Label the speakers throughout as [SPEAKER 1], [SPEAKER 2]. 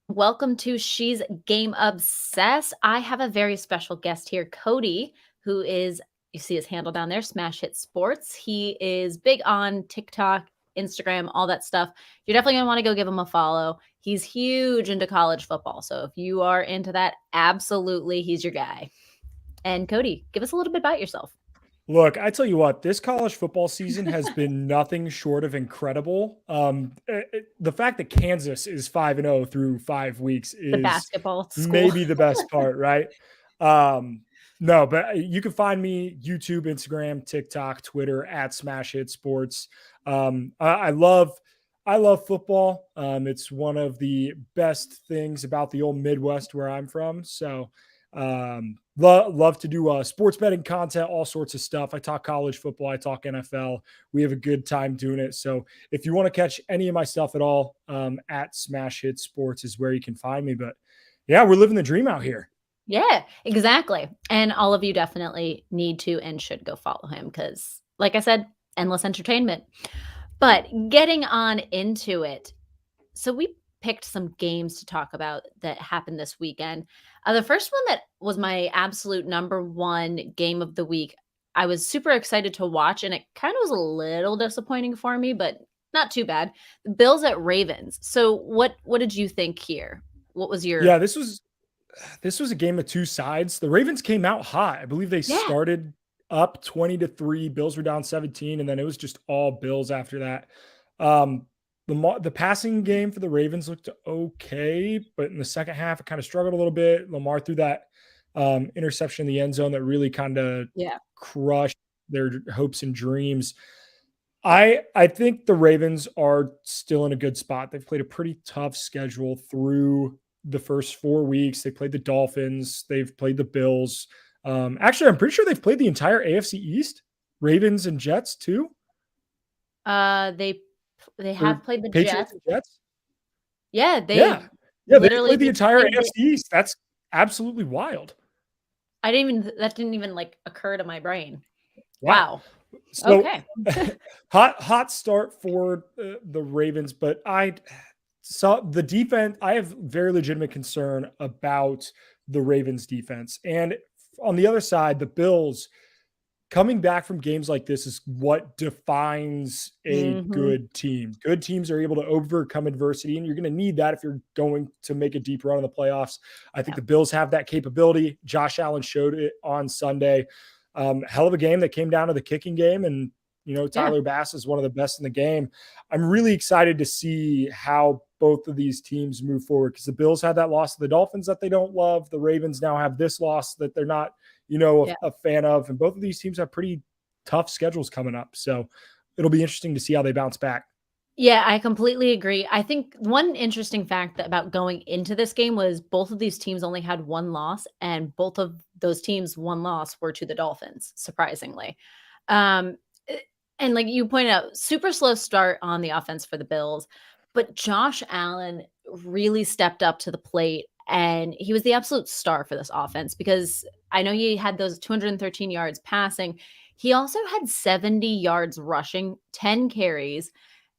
[SPEAKER 1] Welcome to She's Game Obsessed. I have a very special guest here, Cody, who is, you see his handle down there, Smash Hit Sports. He is big on TikTok, Instagram, all that stuff. You're definitely going to want to go give him a follow. He's huge into college football. So if you are into that, absolutely, he's your guy. And Cody, give us a little bit about yourself.
[SPEAKER 2] Look, I tell you what, this college football season has been nothing short of incredible. The fact that Kansas is 5-0 through 5 weeks
[SPEAKER 1] The
[SPEAKER 2] is
[SPEAKER 1] basketball school.
[SPEAKER 2] maybe the best part, right? Um, no, but you can find me YouTube, Instagram, TikTok, Twitter at Smash Hit Sports. I love football. It's one of the best things about the old Midwest where I'm from. So love to do sports betting content, all sorts of stuff. I talk college football, I talk NFL. We have a good time doing it. So if you want to catch any of my stuff at all, at Smash Hit Sports is where you can find me. But yeah, we're living the dream out here.
[SPEAKER 1] Yeah, exactly. And all of you definitely need to and should go follow him because, like I said, endless entertainment. But getting on into it, so we picked some games to talk about that happened this weekend. The first one that was my absolute number one game of the week, I was super excited to watch, and it kind of was a little disappointing for me, but not too bad. The Bills at Ravens. So what did you think here? What was your
[SPEAKER 2] Yeah, this was a game of two sides. The Ravens came out hot. I believe they
[SPEAKER 1] yeah.
[SPEAKER 2] started up 20-3. Bills were down 17, and then it was just all Bills after that. Um, the passing game for the Ravens looked okay, but in the second half, it kind of struggled a little bit. Lamar threw that interception in the end zone that really kind of
[SPEAKER 1] Yeah.
[SPEAKER 2] crushed their hopes and dreams. I think the Ravens are still in a good spot. They've played a pretty tough schedule through the first 4 weeks. They played the Dolphins. They've played the Bills. Actually, I'm pretty sure they've played the entire AFC East, Ravens and Jets too,
[SPEAKER 1] They have
[SPEAKER 2] or
[SPEAKER 1] played the
[SPEAKER 2] Patriots
[SPEAKER 1] Jets.
[SPEAKER 2] and Jets.
[SPEAKER 1] Yeah,
[SPEAKER 2] Yeah,
[SPEAKER 1] they
[SPEAKER 2] yeah, they've
[SPEAKER 1] literally
[SPEAKER 2] played the
[SPEAKER 1] they
[SPEAKER 2] entire
[SPEAKER 1] played the
[SPEAKER 2] AFC East. That's absolutely wild.
[SPEAKER 1] I didn't even that didn't even, like, occur to my brain.
[SPEAKER 2] Wow.
[SPEAKER 1] Wow.
[SPEAKER 2] So
[SPEAKER 1] Okay.
[SPEAKER 2] hot start for the Ravens, but I saw the defense. I have very legitimate concern about the Ravens defense. And on the other side, the Bills coming back from games like this is what defines a
[SPEAKER 1] Mhm.
[SPEAKER 2] good team. Good teams are able to overcome adversity, and you're going to need that if you're going to make a deep run in the playoffs. I think
[SPEAKER 1] Yeah.
[SPEAKER 2] the Bills have that capability. Josh Allen showed it on Sunday. Hell of a game that came down to the kicking game, and
[SPEAKER 1] Yeah.
[SPEAKER 2] Tyler Bass is one of the best in the game. I'm really excited to see how both of these teams move forward because the Bills had that loss to the Dolphins that they don't love. The Ravens now have this loss that they're not
[SPEAKER 1] Yeah.
[SPEAKER 2] a fan of. And both of these teams have pretty tough schedules coming up. So it'll be interesting to see how they bounce back.
[SPEAKER 1] Yeah, I completely agree. I think one interesting fact that about going into this game was both of these teams only had 1 loss, and both of those teams' 1 loss were to the Dolphins, surprisingly. Um, eh, and like you pointed out, super slow start on the offense for the Bills, but Josh Allen really stepped up to the plate, and he was the absolute star for this offense because I know he had those 213 yards passing. He also had 70 yards rushing, 10 carries,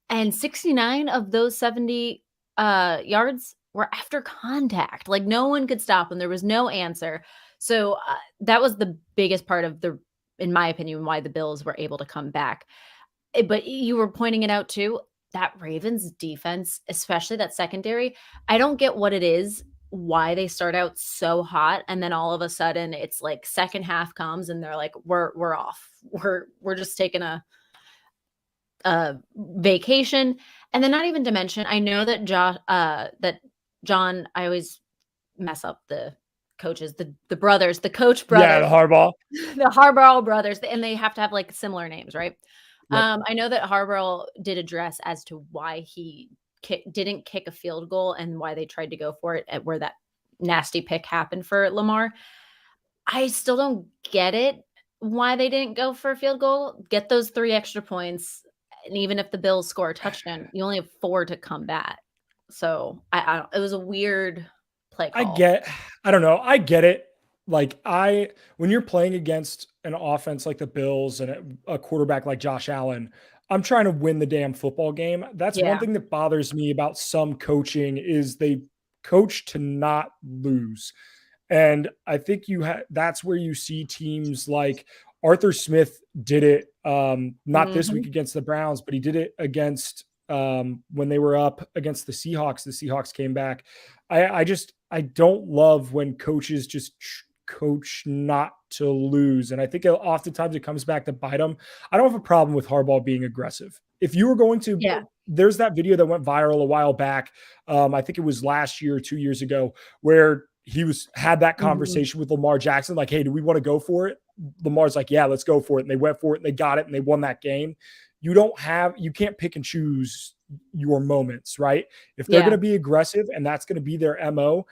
[SPEAKER 1] and 69 of those 70 yards were after contact. Like no one could stop him. There was no answer. So that was the biggest part of the, in my opinion, why the Bills were able to come back. But you were pointing it out too. That Ravens defense, especially that secondary, I don't get what it is, why they start out so hot, and then all of a sudden it's like second half comes and they're like, we're off. We're just taking a vacation, and then not even to mention, I know that John, I always mess up the coaches, the brothers, the Coach
[SPEAKER 2] Yeah, the
[SPEAKER 1] brothers,
[SPEAKER 2] Harbaugh.
[SPEAKER 1] the Harbaugh brothers, and they have to have, like, similar names, right?
[SPEAKER 2] Yep.
[SPEAKER 1] I know that Harbaugh did address as to why he didn't kick a field goal and why they tried to go for it at where that nasty pick happened for Lamar. I still don't get it, why they didn't go for a field goal, get those 3 extra points, and even if the Bills score a touchdown, you only have 4 to come back. So, I don't, it was a weird play
[SPEAKER 2] I
[SPEAKER 1] call.
[SPEAKER 2] get, I don't know. I get it. Like when you're playing against an offense like the Bills and a quarterback like Josh Allen, I'm trying to win the damn football game. That's one
[SPEAKER 1] Yeah.
[SPEAKER 2] thing that bothers me about some coaching is they coach to not lose. And I think that's where you see teams like Arthur Smith did it, not this week
[SPEAKER 1] Mhm.
[SPEAKER 2] against the Browns, but he did it against when they were up against the Seahawks. The Seahawks came back. I don't love when coaches just coach not to lose. And I think oftentimes it comes back to bite them. I don't have a problem with Harbaugh being aggressive. If you were going to,
[SPEAKER 1] Yeah.
[SPEAKER 2] there's that video that went viral a while back. I think it was last year, 2 years ago, where had that
[SPEAKER 1] Mhm.
[SPEAKER 2] conversation with Lamar Jackson, like, hey, do we want to go for it? Lamar's like, yeah, let's go for it. And they went for it and they got it and they won that game. You can't pick and choose your moments, right? If they're going
[SPEAKER 1] Yeah.
[SPEAKER 2] to be aggressive and that's going to be their MO,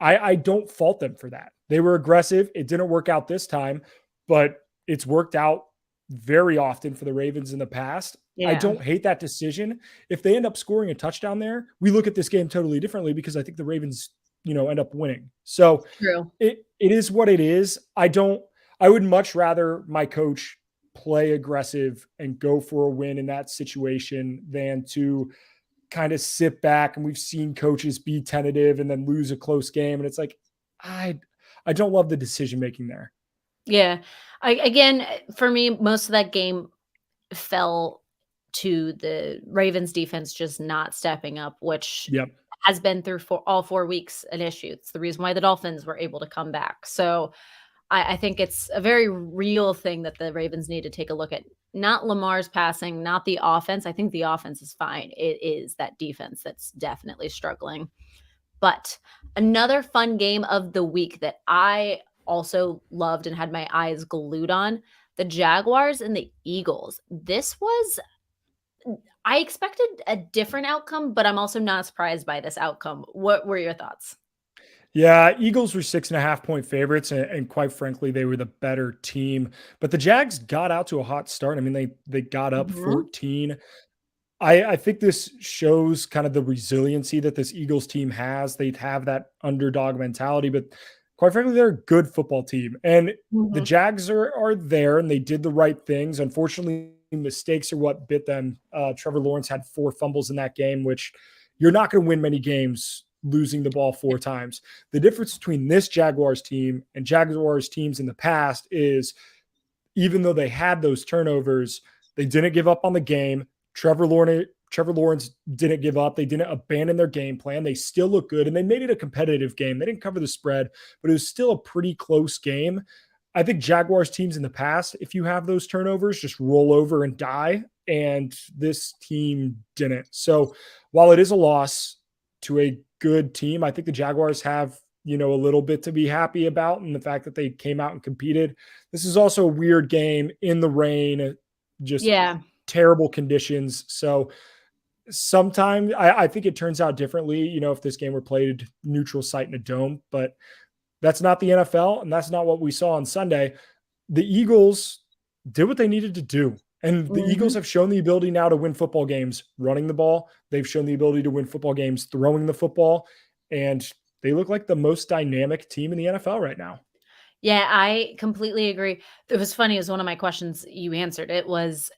[SPEAKER 2] I don't fault them for that. They were aggressive. It didn't work out this time, but it's worked out very often for the Ravens in the past. I
[SPEAKER 1] Yeah.
[SPEAKER 2] don't hate that decision. If they end up scoring a touchdown there, we look at this game totally differently because I think the Ravens, end up winning. So
[SPEAKER 1] True.
[SPEAKER 2] it is what it is. I would much rather my coach play aggressive and go for a win in that situation than to kind of sit back. And we've seen coaches be tentative and then lose a close game. And it's like, I I don't love the decision making there.
[SPEAKER 1] Yeah. For me, most of that game fell to the Ravens defense just not stepping up, which
[SPEAKER 2] Yep.
[SPEAKER 1] has been through for all 4 weeks an issue. It's the reason why the Dolphins were able to come back. So I think it's a very real thing that the Ravens need to take a look at. Not Lamar's passing, not the offense. I think the offense is fine. It is that defense that's definitely struggling. But another fun game of the week that I also loved and had my eyes glued on, the Jaguars and the Eagles. This was I expected a different outcome, but I'm also not surprised by this outcome. What were your thoughts?
[SPEAKER 2] Yeah, Eagles were 6.5 point favorites, and quite frankly, they were the better team. But the Jags got out to a hot start. I mean, they got up
[SPEAKER 1] Mhm.
[SPEAKER 2] 14. I think this shows kind of the resiliency that this Eagles team has. They have that underdog mentality, but quite frankly, they're a good football team. And the
[SPEAKER 1] Mhm.
[SPEAKER 2] Jags are there and they did the right things. Unfortunately, mistakes are what bit them. Trevor Lawrence had 4 fumbles in that game, which you're not going to win many games losing the ball 4 times. The difference between this Jaguars team and Jaguars teams in the past is even though they had those turnovers, they didn't give up on the game. Trevor Lawrence didn't give up. They didn't abandon their game plan. They still look good and they made it a competitive game. They didn't cover the spread, but it was still a pretty close game. I think Jaguars teams in the past, if you have those turnovers, just roll over and die. And this team didn't. So while it is a loss to a good team, I think the Jaguars have, a little bit to be happy about. And the fact that they came out and competed. This is also a weird game in the rain, just
[SPEAKER 1] Yeah.
[SPEAKER 2] terrible conditions. So sometimes I think it turns out differently, if this game were played neutral site in a dome, but that's not the NFL, and that's not what we saw on Sunday. The Eagles did what they needed to do. And the Eagles
[SPEAKER 1] Mhm.
[SPEAKER 2] have shown the ability now to win football games running the ball. They've shown the ability to win football games throwing the football. And they look like the most dynamic team in the NFL right now.
[SPEAKER 1] Yeah, I completely agree. It was funny, it was one of my questions you answered. It was,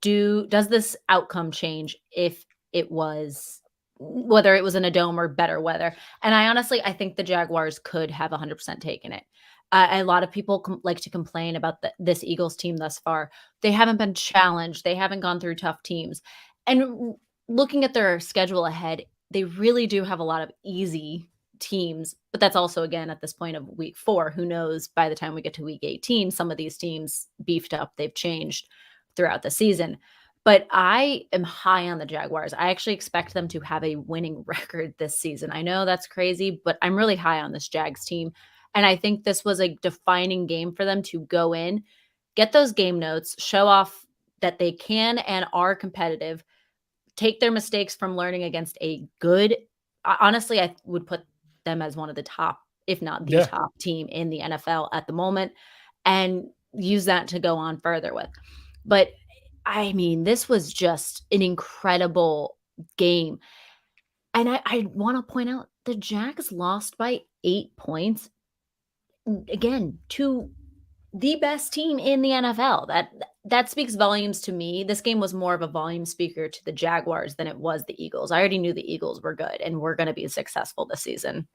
[SPEAKER 1] does this outcome change if it was whether it was in a dome or better weather? And I think the Jaguars could have 100% taken it. A lot of people like to complain about this Eagles team thus far. They haven't been challenged. They haven't gone through tough teams. And looking at their schedule ahead, they really do have a lot of easy teams, but that's also again at this point of week 4. Who knows by the time we get to week 18, some of these teams beefed up, they've changed throughout the season. But I am high on the Jaguars. I actually expect them to have a winning record this season. I know that's crazy, but I'm really high on this Jags team. And I think this was a defining game for them to go in, get those game notes, show off that they can and are competitive, take their mistakes from learning against a good honestly, I would put them as one of the top, if not the
[SPEAKER 2] Yeah.
[SPEAKER 1] top team in the NFL at the moment, and use that to go on further with. But I mean, this was just an incredible game. And I want to point out the Jags lost by 8 points again to the best team in the NFL. That that speaks volumes to me. This game was more of a volume speaker to the Jaguars than it was the Eagles. I already knew the Eagles were good and were going to be successful this season.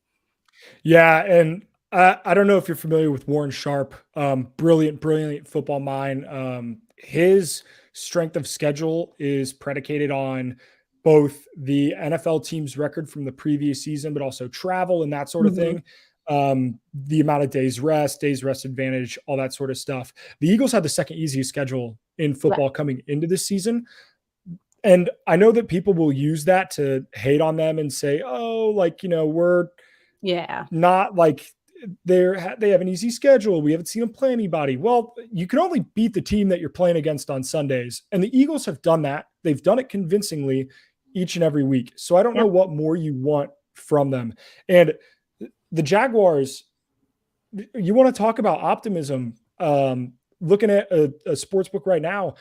[SPEAKER 2] Yeah, and I don't know if you're familiar with Warren Sharp, brilliant, brilliant football mind. His strength of schedule is predicated on both the NFL team's record from the previous season, but also travel and that sort of
[SPEAKER 1] Mhm.
[SPEAKER 2] thing. The amount of days rest advantage, all that sort of stuff. The Eagles had the second easiest schedule in
[SPEAKER 1] Right.
[SPEAKER 2] football coming into this season. And I know that people will use that to hate on them and say, oh, like, we're
[SPEAKER 1] Yeah.
[SPEAKER 2] not like they have an easy schedule. We haven't seen them play anybody. Well, you can only beat the team that you're playing against on Sundays. And the Eagles have done that. They've done it convincingly each and every week. So I don't know
[SPEAKER 1] Yep.
[SPEAKER 2] what more you want from them. And the Jaguars, you want to talk about optimism. Looking at a sports book right now,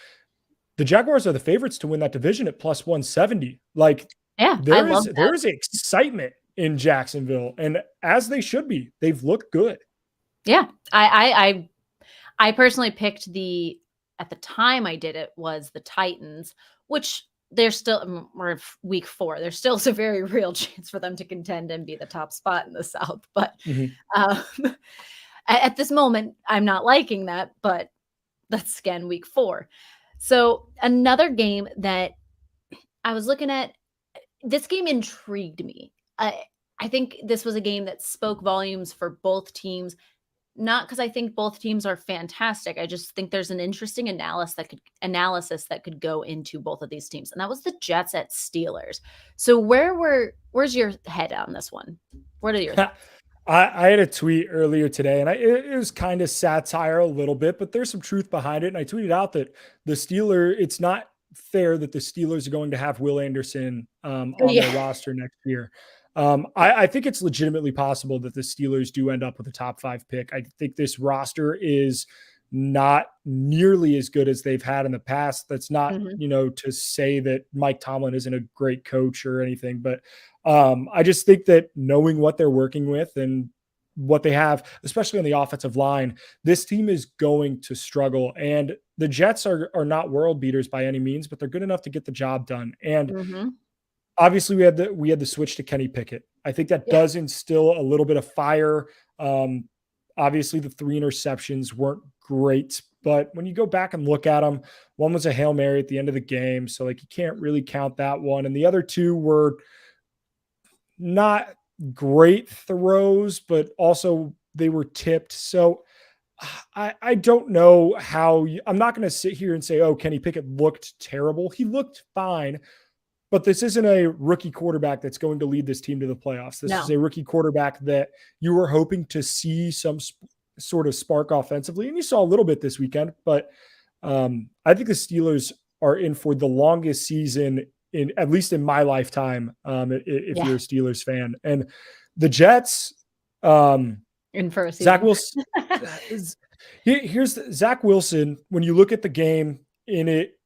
[SPEAKER 2] the Jaguars are the favorites to win that division at plus 170. Like
[SPEAKER 1] Yeah. I love that.
[SPEAKER 2] there is excitement in Jacksonville, and as they should be. They've looked good.
[SPEAKER 1] Yeah. I personally picked at the time I did it was the Titans, which they're still, we're in week 4. There's still a very real chance for them to contend and be the top spot in the South. But
[SPEAKER 2] Mhm.
[SPEAKER 1] um, at this moment, I'm not liking that, but that's again week 4. So another game that I was looking at, this game intrigued me. I think this was a game that spoke volumes for both teams. Not because I think both teams are fantastic. I just think there's an interesting analysis that could go into both of these teams, and that was the Jets at Steelers. So where's your head on this one? What are your thoughts?
[SPEAKER 2] I had a tweet earlier today, and it was kind of satire a little bit, but there's some truth behind it. And I tweeted out that it's not fair that the Steelers are going to have Will Anderson on their
[SPEAKER 1] Yeah.
[SPEAKER 2] roster next year. I think it's legitimately possible that the Steelers do end up with a top 5 pick. I think this roster is not nearly as good as they've had in the past. That's not,
[SPEAKER 1] Mhm.
[SPEAKER 2] to say that Mike Tomlin isn't a great coach or anything, but I just think that knowing what they're working with and what they have, especially on the offensive line, this team is going to struggle. And the Jets are not world beaters by any means, but they're good enough to get the job done. And
[SPEAKER 1] Mhm.
[SPEAKER 2] obviously, we had the switch to Kenny Pickett. I think that
[SPEAKER 1] Yeah.
[SPEAKER 2] does instill a little bit of fire. Um, Obviously, the 3 interceptions weren't great, but when you go back and look at them, one was a Hail Mary at the end of the game, so like you can't really count that one, and the other 2 were not great throws, but also they were tipped. So I don't know how I'm not going to sit here and say, oh, Kenny Pickett looked terrible. He looked fine, but this isn't a rookie quarterback that's going to lead this team to the playoffs. This is
[SPEAKER 1] No.
[SPEAKER 2] a rookie quarterback that you were hoping to see some sort of spark offensively, and you saw a little bit this weekend. But I think the Steelers are in for the longest season in at least in my lifetime. If
[SPEAKER 1] Yeah.
[SPEAKER 2] you're a Steelers fan, and the Jets, um,
[SPEAKER 1] In for a
[SPEAKER 2] Zach
[SPEAKER 1] season.
[SPEAKER 2] Wilson. Here's Zach Wilson. When you look at the game in it,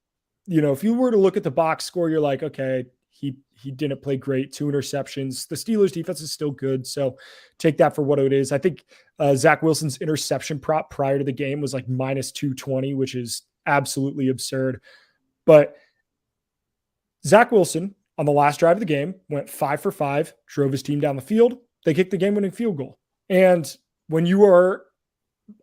[SPEAKER 2] if you were to look at the box score, you're like, okay, he didn't play great, 2 interceptions. The Steelers defense is still good, so take that for what it is. I think Zach Wilson's interception prop prior to the game was like minus 220, which is absolutely absurd. But Zach Wilson on the last drive of the game went 5 for 5, drove his team down the field. They kicked the game-winning field goal. And when you are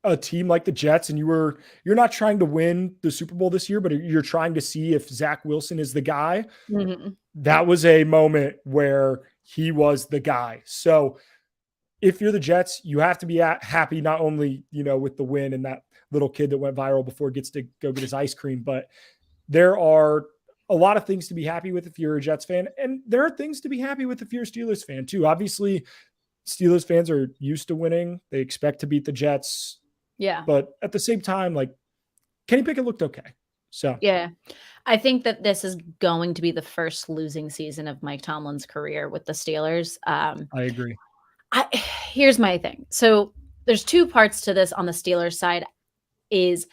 [SPEAKER 2] a team like the Jets and you're not trying to win the Super Bowl this year, but you're trying to see if Zach Wilson is the guy,
[SPEAKER 1] Mhm.
[SPEAKER 2] that was a moment where he was the guy. So if you're the Jets, you have to be happy not only, with the win and that little kid that went viral before gets to go get his ice cream, but there are a lot of things to be happy with if you're a Jets fan. And there are things to be happy with if you're a Steelers fan too. Obviously, Steelers fans are used to winning. They expect to beat the Jets.
[SPEAKER 1] Yeah.
[SPEAKER 2] But at the same time, like Kenny Pickett looked okay. So
[SPEAKER 1] Yeah. I think that this is going to be the first losing season of Mike Tomlin's career with the Steelers.
[SPEAKER 2] I agree.
[SPEAKER 1] Here's my thing. So there's 2 parts to this on the Steelers side is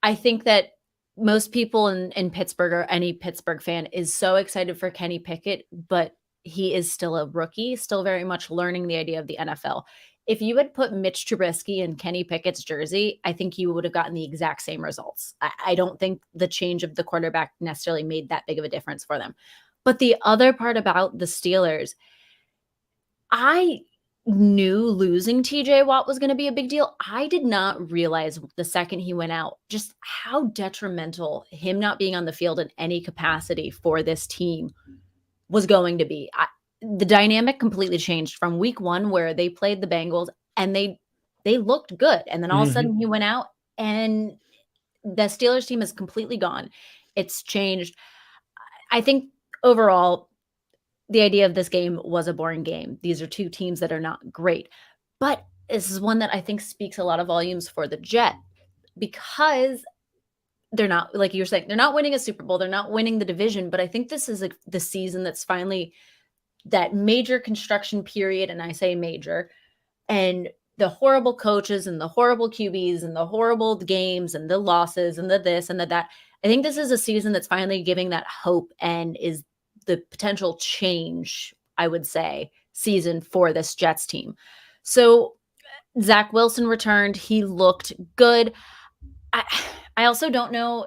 [SPEAKER 1] I think that most people in Pittsburgh or any Pittsburgh fan is so excited for Kenny Pickett, but he is still a rookie, still very much learning the idea of the NFL. if you had put Mitch Trubisky in Kenny Pickett's jersey, I think you would have gotten the exact same results. I don't think the change of the quarterback necessarily made that big of a difference for them. But the other part about the Steelers, I knew losing TJ Watt was going to be a big deal. I did not realize the second he went out just how detrimental him not being on the field in any capacity for this team was going to be. The dynamic completely changed from week 1 where they played the Bengals and they looked good. And then all of a sudden he went out and the Steelers team is completely gone. It's changed. I think overall, the idea of this game was a boring game. These are two teams that are not great. But this is one that I think speaks a lot of volumes for the Jet because they're not, like you're saying, they're not winning a Super Bowl. They're not winning the division. But I think this is the season that's finally that major construction period. And I say major. And the horrible coaches and the horrible QBs and the horrible games and the losses and the this and the that. I think this is a season that's finally giving that hope and is the potential change, I would say, season for this Jets team. So Zach Wilson returned. He looked good. I also don't know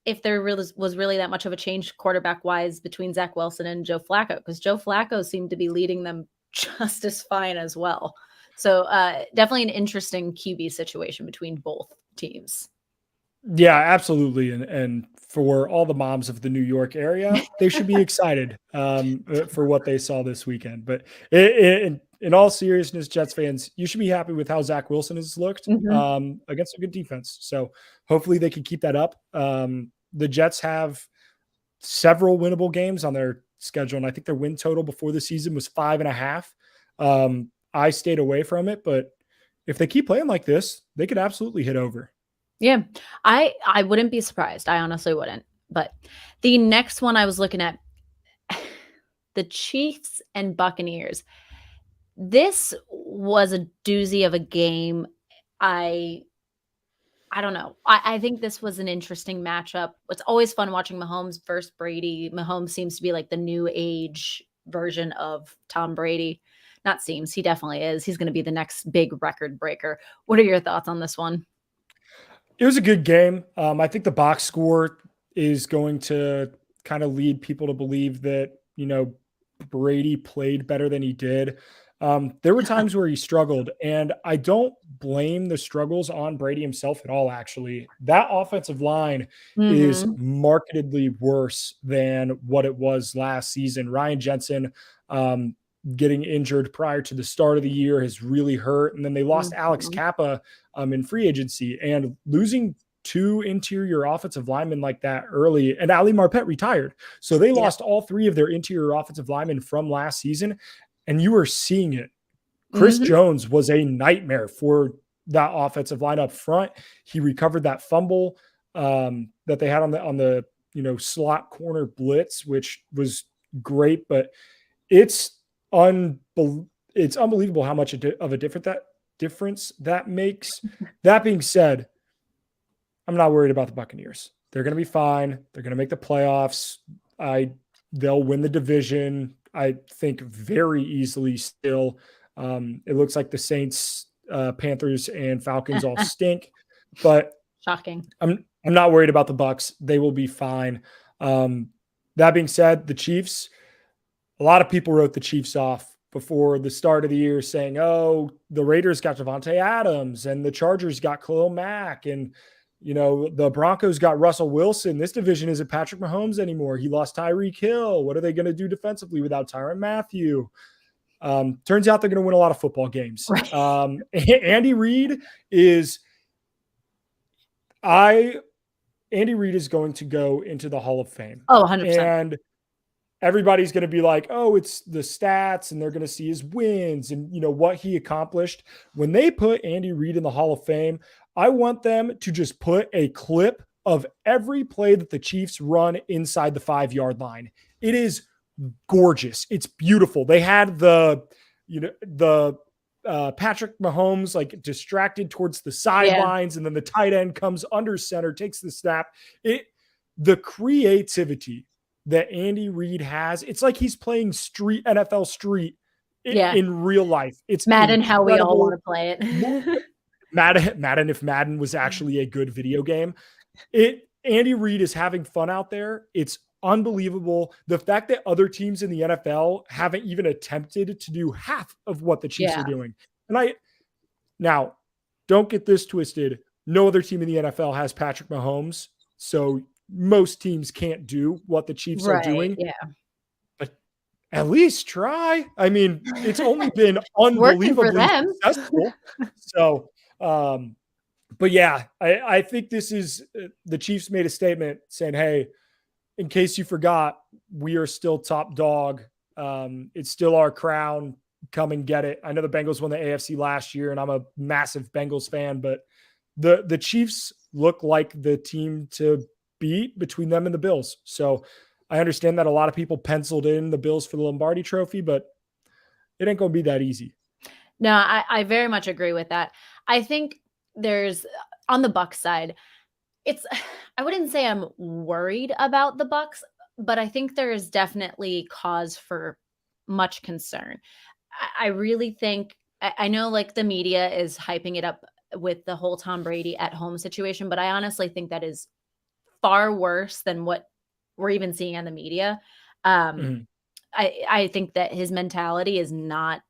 [SPEAKER 1] if there really was really that much of a change quarterback-wise between Zach Wilson and Joe Flacco, because Joe Flacco seemed to be leading them just as fine as well. So definitely an interesting QB situation between both teams.
[SPEAKER 2] Yeah, absolutely. And for all the moms of the New York area, they should be excited for what they saw this weekend. But in all seriousness, Jets fans, you should be happy with how Zach Wilson has looked against a good defense. So hopefully they can keep that up. The Jets have several winnable games on their schedule, and I think their win total before the season was 5.5. I stayed away from it, but if they keep playing like this, they could absolutely hit over.
[SPEAKER 1] Yeah, I wouldn't be surprised. I honestly wouldn't. But the next one I was looking at, the Chiefs and Buccaneers. This was a doozy of a game. I don't know. I think this was an interesting matchup. It's always fun watching Mahomes versus Brady. Mahomes seems to be like the new age version of Tom Brady. Not seems, he definitely is. He's going to be the next big record breaker. What are your thoughts on this one?
[SPEAKER 2] It was a good game. I think the box score is going to kind of lead people to believe that, Brady played better than he did. There were times where he struggled, and I don't blame the struggles on Brady himself at all, actually. That offensive line is markedly worse than what it was last season. Ryan Jensen, getting injured prior to the start of the year has really hurt. And then they lost Alex Kappa in free agency, and losing 2 interior offensive linemen like that early, and Ali Marpet retired. So they lost all 3 of their interior offensive linemen from last season, and you were seeing it. Chris Jones was a nightmare for that offensive line up front. He recovered that fumble that they had on the slot corner blitz, which was great, but it's unbelievable how much of a difference that makes. That being said, I'm not worried about the Buccaneers. They're going to be fine. They're going to make the playoffs. They'll win the division, I think, very easily still. It looks like the Saints, Panthers, and Falcons all stink, but
[SPEAKER 1] shocking.
[SPEAKER 2] I'm not worried about the Bucs. They will be fine. That being said, the Chiefs, a lot of people wrote the Chiefs off before the start of the year saying, oh, the Raiders got Devontae Adams and the Chargers got Khalil Mack, and the Broncos got Russell Wilson. This division isn't Patrick Mahomes anymore. He lost Tyreek Hill. What are they going to do defensively without Tyrann Mathieu? Turns out they're going to win a lot of football games.
[SPEAKER 1] Right.
[SPEAKER 2] Andy Reid is going to go into the Hall of Fame.
[SPEAKER 1] Oh, 100%.
[SPEAKER 2] And everybody's going to be like, oh, it's the stats, and they're going to see his wins and, what he accomplished. When they put Andy Reid in the Hall of Fame, I want them to just put a clip of every play that the Chiefs run inside the 5-yard line. It is gorgeous. It's beautiful. They had the Patrick Mahomes like distracted towards the sidelines, and then the tight end comes under center, takes the snap. The creativity that Andy Reid has, it's like he's playing NFL Street
[SPEAKER 1] Yeah.
[SPEAKER 2] in real life. It's
[SPEAKER 1] Madden, how we all
[SPEAKER 2] incredible.
[SPEAKER 1] wanna play
[SPEAKER 2] Mo
[SPEAKER 1] it.
[SPEAKER 2] Madden, if Madden was actually a good video game. Andy Reid is having fun out there. It's unbelievable. The fact that other teams in the NFL haven't even attempted to do half of what the Chiefs are
[SPEAKER 1] Yeah.
[SPEAKER 2] doing. And now don't get this twisted. No other team in the NFL has Patrick Mahomes. So most teams can't do what the Chiefs are
[SPEAKER 1] Right,
[SPEAKER 2] doing,
[SPEAKER 1] yeah.
[SPEAKER 2] but at least try. I mean, it's only been
[SPEAKER 1] It's working for
[SPEAKER 2] unbelievably
[SPEAKER 1] them.
[SPEAKER 2] successful. So, but yeah, I think this is the Chiefs made a statement saying, "Hey, in case you forgot, we are still top dog. It's still our crown. Come and get it." I know the Bengals won the AFC last year, and I'm a massive Bengals fan, but the Chiefs look like the team to beat between them and the Bills. So I understand that a lot of people penciled in the Bills for the Lombardi Trophy, but it ain't going to be that easy.
[SPEAKER 1] No, I very much agree with that. I think there's on the Bucks side, it's I wouldn't say I'm worried about the Bucks, but I think there is definitely cause for much concern. I really think I know like the media is hyping it up with the whole Tom Brady at home situation, but I honestly think that is far worse than what we're even seeing on the media. Um,
[SPEAKER 2] Mhm.
[SPEAKER 1] I think that his mentality is not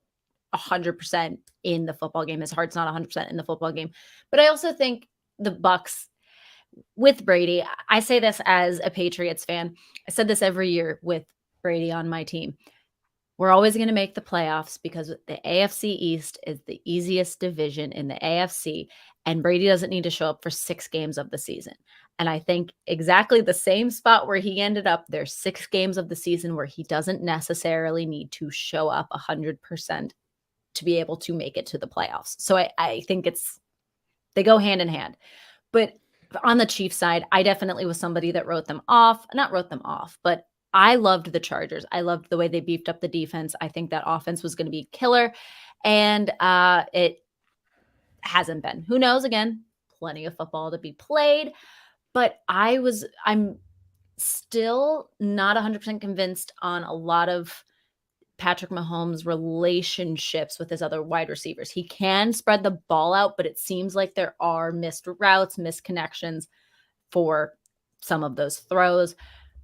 [SPEAKER 1] 100% in the football game. His heart's not 100% in the football game. But I also think the Bucks with Brady, I say this as a Patriots fan. I said this every year with Brady on my team. We're always going to make the playoffs because the AFC East is the easiest division in the AFC, and Brady doesn't need to show up for 6 games of the season. And I think exactly the same spot where he ended up, there's 6 games of the season where he doesn't necessarily need to show up 100% to be able to make it to the playoffs. So I think they go hand in hand. But on the Chiefs side, I definitely was somebody that wrote them off, not wrote them off, but I loved the Chargers. I loved the way they beefed up the defense. I think that offense was going to be killer. And it hasn't been. Who knows? Again, plenty of football to be played. But I'm still not 100% convinced on a lot of Patrick Mahomes' relationships with his other wide receivers. He can spread the ball out, but it seems like there are missed routes, missed connections for some of those throws.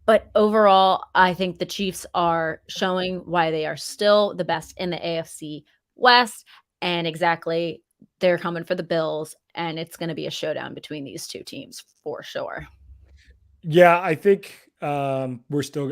[SPEAKER 1] But overall, I think the Chiefs are showing why they are still the best in the AFC West. And exactly, they're coming for the Bills. And it's going to be a showdown between these two teams for sure.
[SPEAKER 2] Yeah, I think we're still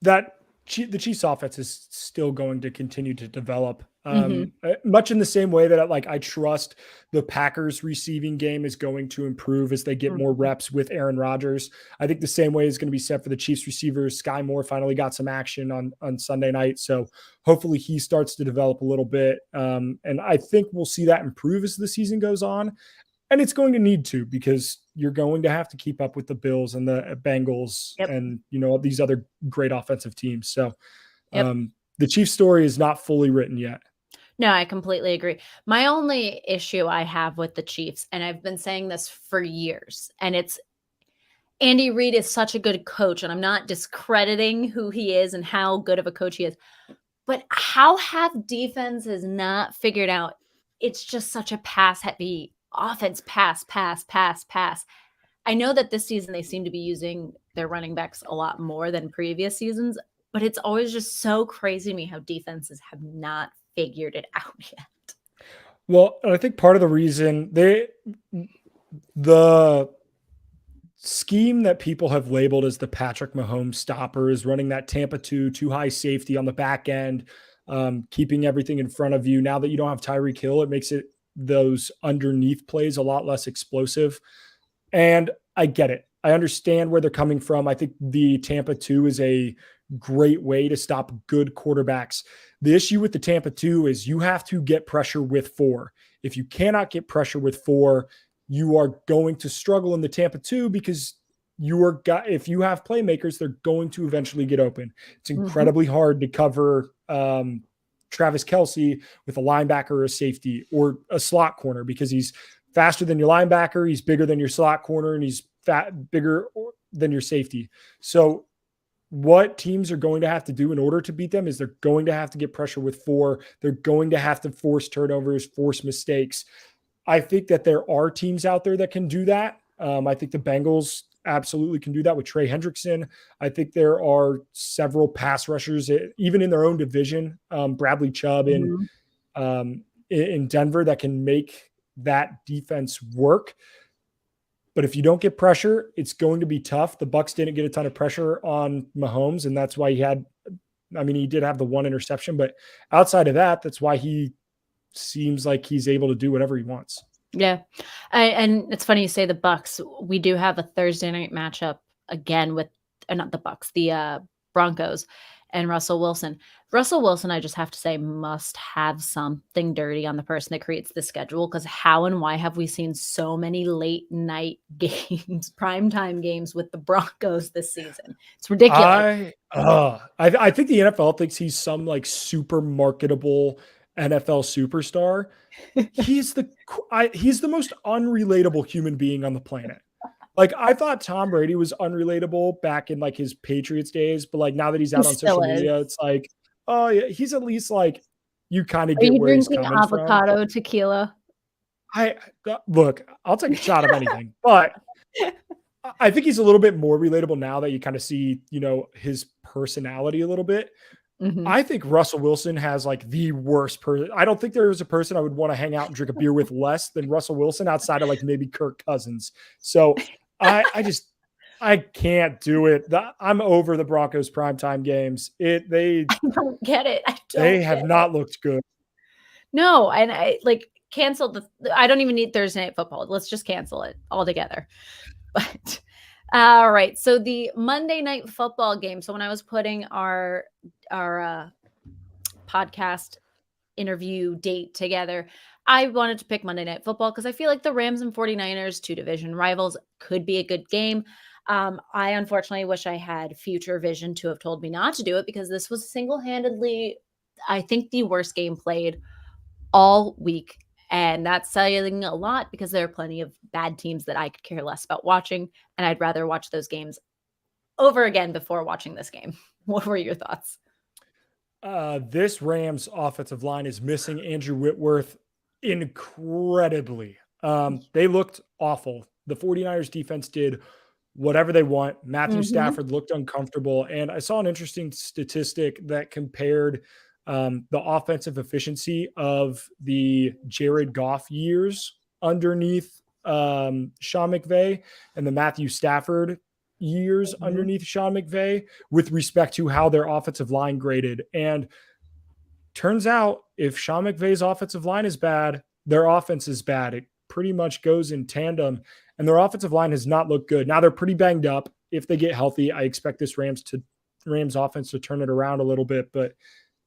[SPEAKER 2] that the Chiefs offense is still going to continue to develop.
[SPEAKER 1] Hmm.
[SPEAKER 2] Much in the same way that I trust the Packers receiving game is going to improve as they get more
[SPEAKER 1] Hmm.
[SPEAKER 2] reps with Aaron Rodgers. I think the same way is going to be set for the Chiefs receivers. Sky Moore finally got some action on Sunday night, so hopefully he starts to develop a little bit. And I think we'll see that improve as the season goes on. And it's going to need to because you're going to have to keep up with the Bills and the Bengals
[SPEAKER 1] Yep.
[SPEAKER 2] and these other great offensive teams. So
[SPEAKER 1] Yep.
[SPEAKER 2] the Chiefs story is not fully written yet.
[SPEAKER 1] No, I completely agree. My only issue I have with the Chiefs, and I've been saying this for years, and it's Andy Reid is such a good coach, and I'm not discrediting who he is and how good of a coach he is, but how have defenses not figured out it's just such a pass heavy offense, pass, pass, pass, pass. I know that this season they seem to be using their running backs a lot more than previous seasons, but it's always just so crazy to me how defenses have not figured it out yet.
[SPEAKER 2] Well, and I think part of the reason the scheme that people have labeled as the Patrick Mahomes stopper is running that Tampa 2 too high safety on the back end, keeping everything in front of you. Now that you don't have Tyreek Hill, it makes those underneath plays a lot less explosive. And I get it. I understand where they're coming from. I think the Tampa 2 is a great way to stop good quarterbacks. The issue with the Tampa 2 is you have to get pressure with 4. If you cannot get pressure with 4, you are going to struggle in the Tampa 2 because if you have playmakers, they're going to eventually get open. It's
[SPEAKER 1] Mhm.
[SPEAKER 2] incredibly hard to cover Travis Kelce with a linebacker or a safety or a slot corner because he's faster than your linebacker, he's bigger than your slot corner, and he's bigger than your safety. So what teams are going to have to do in order to beat them is they're going to have to get pressure with 4. They're going to have to force turnovers, force mistakes. I think that there are teams out there that can do that. I think the Bengals absolutely can do that with Trey Hendrickson. I think there are several pass rushers, even in their own division, Bradley Chubb
[SPEAKER 1] Mhm.
[SPEAKER 2] in Denver, that can make that defense work. But if you don't get pressure, it's going to be tough. The Bucs didn't get a ton of pressure on Mahomes, and that's why he did have the 1 interception, but outside of that, that's why he seems like he's able to do whatever he wants.
[SPEAKER 1] Yeah. And it's funny you say the Bucks. We do have a Thursday night matchup again with not the Bucks, the Broncos and Russell Wilson. Russell Wilson, I just have to say, must have something dirty on the person that creates the schedule, because how and why have we seen so many late night games, primetime games with the Broncos this season? It's ridiculous.
[SPEAKER 2] I think the NFL thinks he's some like super marketable NFL superstar. He's the most unrelatable human being on the planet. Like, I thought Tom Brady was unrelatable back in like his Patriots days, but like now that he's
[SPEAKER 1] He
[SPEAKER 2] out on
[SPEAKER 1] still
[SPEAKER 2] social
[SPEAKER 1] is.
[SPEAKER 2] media, it's like, oh yeah, he's at least like you kind of
[SPEAKER 1] Are
[SPEAKER 2] get
[SPEAKER 1] you
[SPEAKER 2] where he's
[SPEAKER 1] drinking
[SPEAKER 2] coming from.
[SPEAKER 1] avocado tequila?
[SPEAKER 2] I look, I'll take a shot of anything, but I think he's a little bit more relatable now that you kind of see, his personality a little bit.
[SPEAKER 1] Mhm.
[SPEAKER 2] I think Russell Wilson has like the worst person. I don't think there is a person I would want to hang out and drink a beer with less than Russell Wilson outside of like maybe Kirk Cousins. So I can't do it. I'm over the Broncos primetime games.
[SPEAKER 1] I don't get it. I
[SPEAKER 2] They
[SPEAKER 1] don't get
[SPEAKER 2] have
[SPEAKER 1] it.
[SPEAKER 2] not looked good.
[SPEAKER 1] No, and I like cancel I don't even need Thursday night football. Let's just cancel it altogether. But all right. So the Monday night football game. So when I was putting our podcast interview date together, I wanted to pick Monday Night Football because I feel like the Rams and 49ers, two division rivals, could be a good game. I unfortunately wish I had future vision to have told me not to do it, because this was single handedly, I think, the worst game played all week. And that's saying a lot, because there are plenty of bad teams that I could care less about watching. And I'd rather watch those games over again before watching this game. What were your thoughts?
[SPEAKER 2] This Rams offensive line is missing Andrew Whitworth incredibly. They looked awful. The 49ers defense did whatever they want. Matthew
[SPEAKER 1] Hmm.
[SPEAKER 2] Stafford looked uncomfortable. And I saw an interesting statistic that compared the offensive efficiency of the Jared Goff years underneath Sean McVay and the Matthew Stafford years
[SPEAKER 1] Hmm.
[SPEAKER 2] underneath Sean McVay with respect to how their offensive line graded. And turns out if Sean McVay's offensive line is bad, their offense is bad. It pretty much goes in tandem, and their offensive line has not looked good. Now they're pretty banged up. If they get healthy, I expect this Rams offense to turn it around a little bit, but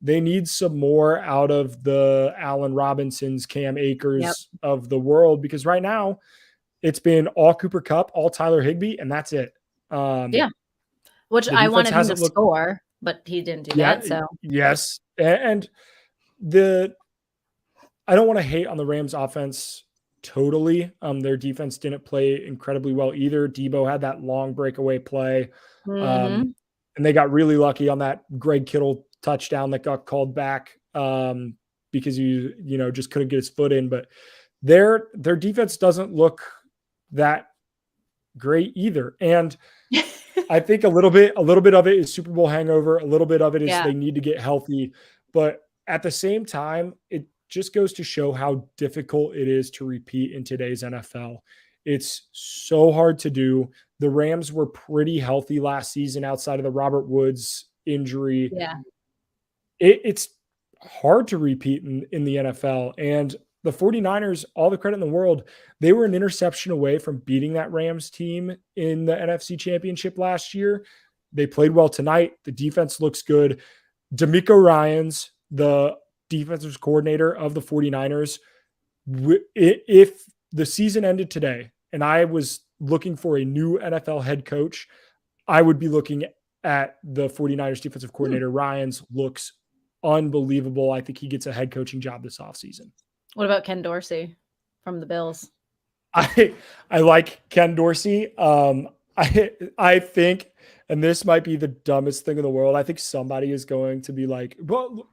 [SPEAKER 2] they need some more out of the Allen Robinsons, Cam
[SPEAKER 1] Yep.
[SPEAKER 2] Akers of the world, because right now it's been all Cooper Kupp, all Tyler Higbee, and that's it. Um,
[SPEAKER 1] Yeah. Which
[SPEAKER 2] the
[SPEAKER 1] I
[SPEAKER 2] defense
[SPEAKER 1] wanted him to
[SPEAKER 2] hasn't looked,
[SPEAKER 1] score, but he didn't do
[SPEAKER 2] yeah,
[SPEAKER 1] that. So
[SPEAKER 2] yes, and the I don't want to hate on the Rams offense totally. Their defense didn't play incredibly well either. Debo had that long breakaway play. Um,
[SPEAKER 1] mhm.
[SPEAKER 2] and they got really lucky on that Greg Kittle touchdown that got called back because just couldn't get his foot in. But their defense doesn't look that great either. And I think a little bit of it is Super Bowl hangover. A little bit of it is
[SPEAKER 1] Yeah.
[SPEAKER 2] they need to get healthy. But at the same time, it just goes to show how difficult it is to repeat in today's NFL. It's so hard to do. The Rams were pretty healthy last season outside of the Robert Woods injury.
[SPEAKER 1] Yeah.
[SPEAKER 2] It's hard to repeat in the NFL. And the 49ers, all the credit in the world, they were an interception away from beating that Rams team in the NFC Championship last year. They played well tonight. The defense looks good. D'Amico Ryans, the defensive coordinator of the 49ers, if the season ended today and I was looking for a new NFL head coach, I would be looking at the 49ers defensive
[SPEAKER 1] Hmm.
[SPEAKER 2] coordinator. Ryans looks unbelievable. I think he gets a head coaching job this offseason.
[SPEAKER 1] What about Ken Dorsey from the Bills?
[SPEAKER 2] I like Ken Dorsey. I think, and this might be the dumbest thing in the world. I think somebody is going to be like, "Well,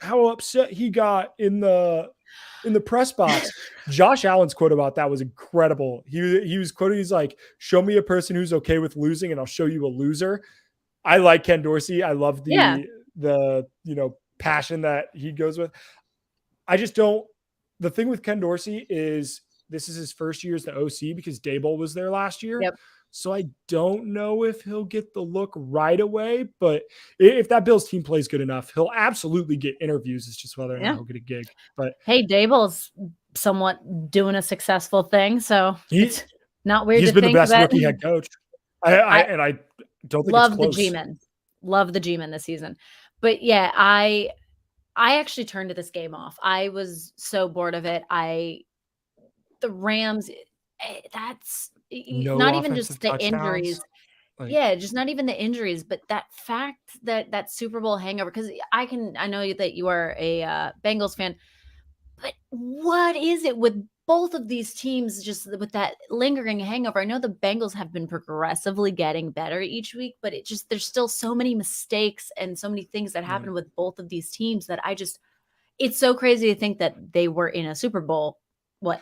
[SPEAKER 2] how upset he got in the press box." Josh Allen's quote about that was incredible. He was quoted. He's like, "Show me a person who's okay with losing, and I'll show you a loser." I like Ken Dorsey. I love
[SPEAKER 1] Yeah.
[SPEAKER 2] the passion that he goes with. I just don't. The thing with Ken Dorsey is this is his first year as the OC because Daboll was there last year.
[SPEAKER 1] Yep.
[SPEAKER 2] So I don't know if he'll get the look right away, but if that Bills team plays good enough, he'll absolutely get interviews. It's just whether or not
[SPEAKER 1] Yeah.
[SPEAKER 2] he'll get a gig. But
[SPEAKER 1] Hey, Daboll's somewhat doing a successful thing, so
[SPEAKER 2] he
[SPEAKER 1] it's not weird
[SPEAKER 2] he's
[SPEAKER 1] to
[SPEAKER 2] been the
[SPEAKER 1] think
[SPEAKER 2] best
[SPEAKER 1] that
[SPEAKER 2] rookie head coach. I don't think it's
[SPEAKER 1] love the
[SPEAKER 2] close.
[SPEAKER 1] G-men. Love the G-men this season. But yeah, I actually turned to this game off. I was so bored of it. The Rams, that's
[SPEAKER 2] No
[SPEAKER 1] not even
[SPEAKER 2] offensive
[SPEAKER 1] just the injuries.
[SPEAKER 2] touchdowns. Like,
[SPEAKER 1] Yeah, just not even the injuries, but that fact that Super Bowl hangover. Because I know that you are a Bengals fan, but what is it with both of these teams just with that lingering hangover? I know the Bengals have been progressively getting better each week, but there's still so many mistakes and so many things that
[SPEAKER 2] yeah.
[SPEAKER 1] happen with both of these teams that it's so crazy to think that they were in a Super Bowl, what,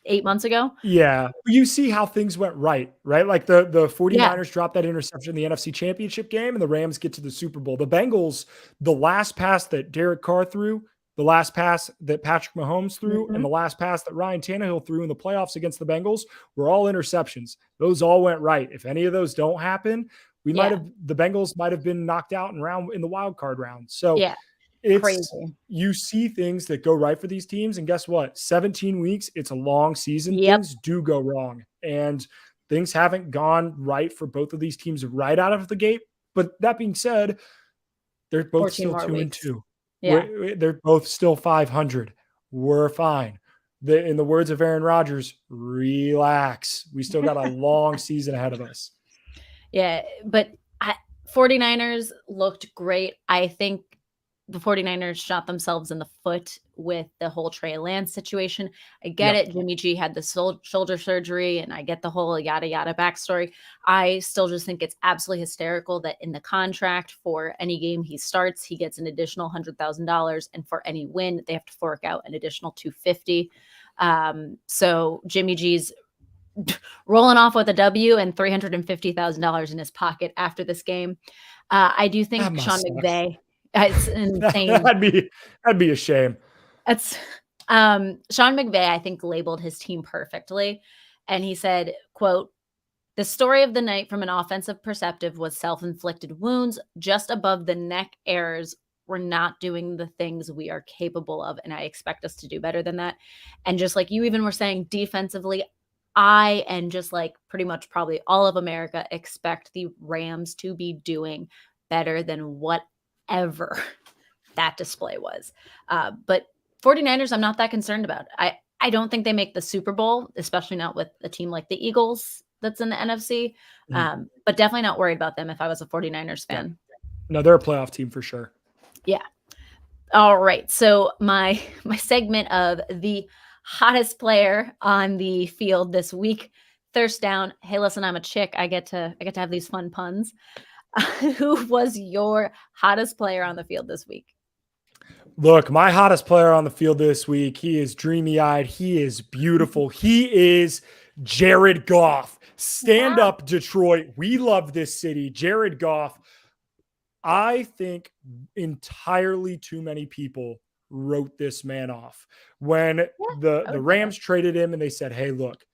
[SPEAKER 1] 8 months ago?
[SPEAKER 2] Yeah. You see how things went right, right? Like the
[SPEAKER 1] Yeah.
[SPEAKER 2] 49ers dropped that interception in the NFC Championship game and the Rams get to the Super Bowl. The Bengals, the last pass that Derek Carr threw, the last pass that Patrick Mahomes threw, and
[SPEAKER 1] Mhm.
[SPEAKER 2] the last pass that Ryan Tannehill threw in the playoffs against the Bengals were all interceptions. Those all went right. If any of those don't happen,
[SPEAKER 1] Yeah.
[SPEAKER 2] the Bengals might have been knocked out in the wild card round. So
[SPEAKER 1] Yeah.
[SPEAKER 2] it's
[SPEAKER 1] Crazy.
[SPEAKER 2] you see things that go right for these teams, and guess what? 17 weeks, it's a long season.
[SPEAKER 1] Yep.
[SPEAKER 2] Things do go wrong, and things haven't gone right for both of these teams right out of the gate. But that being said, they're both
[SPEAKER 1] 14
[SPEAKER 2] still
[SPEAKER 1] more
[SPEAKER 2] 2 and
[SPEAKER 1] weeks.
[SPEAKER 2] 2.
[SPEAKER 1] Yeah.
[SPEAKER 2] They're both still 500. We're fine. In the words of Aaron Rodgers, relax. We still got a long season ahead of us.
[SPEAKER 1] Yeah, but 49ers looked great. I think the 49ers shot themselves in the foot with the whole Trey Lance situation. I get
[SPEAKER 2] Yep.
[SPEAKER 1] it. Jimmy G had the shoulder surgery, and I get the whole yada yada backstory. I still just think it's absolutely hysterical that in the contract for any game he starts, he gets an additional $100,000, and for any win, they have to fork out an additional 250. So Jimmy G's rolling off with a W and $350,000 in his pocket after this game. I do
[SPEAKER 2] That
[SPEAKER 1] think Sean
[SPEAKER 2] must suck.
[SPEAKER 1] McVay, it's insane.
[SPEAKER 2] That'd be a shame.
[SPEAKER 1] That's Sean McVay, I think, labeled his team perfectly. And he said, quote, "The story of the night from an offensive perspective was self-inflicted wounds just above the neck errors. We're not doing the things we are capable of, and I expect us to do better than that." And just like you even were saying, defensively, I and just like pretty much probably all of America expect the Rams to be doing better than whatever that display was. But 49ers, I'm not that concerned about. I don't think they make the Super Bowl, especially not with a team like the Eagles that's in the NFC.
[SPEAKER 2] Mhm.
[SPEAKER 1] But definitely not worried about them if I was a 49ers
[SPEAKER 2] Yeah.
[SPEAKER 1] fan.
[SPEAKER 2] No, they're a playoff team for sure.
[SPEAKER 1] Yeah. All right. So my segment of the hottest player on the field this week, thirst down. Hey, listen, I'm a chick. I get to have these fun puns. Who was your hottest player on the field this week?
[SPEAKER 2] Look, my hottest player on the field this week, he is dreamy eyed. He is beautiful. He is Jared Goff. Stand
[SPEAKER 1] Wow.
[SPEAKER 2] up, Detroit. We love this city. Jared Goff. I think entirely too many people wrote this man off when
[SPEAKER 1] Yeah, I
[SPEAKER 2] the
[SPEAKER 1] would say that.
[SPEAKER 2] Rams traded him and they said, "Hey, look,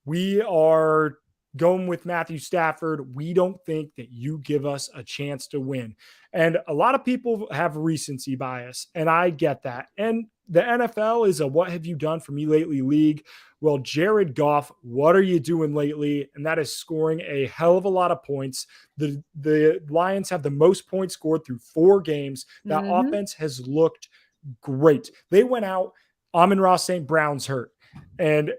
[SPEAKER 2] we are going with Matthew Stafford. We don't think that you give us a chance to win." And a lot of people have recency bias, and I get that. And the NFL is a "what have you done for me lately" league. Well, Jared Goff, what are you doing lately? And that is scoring a hell of a lot of points. The Lions have the most points scored through 4 games. That
[SPEAKER 1] Mhm.
[SPEAKER 2] offense has looked great. They went out. Amon-Ra St. Brown's hurt. And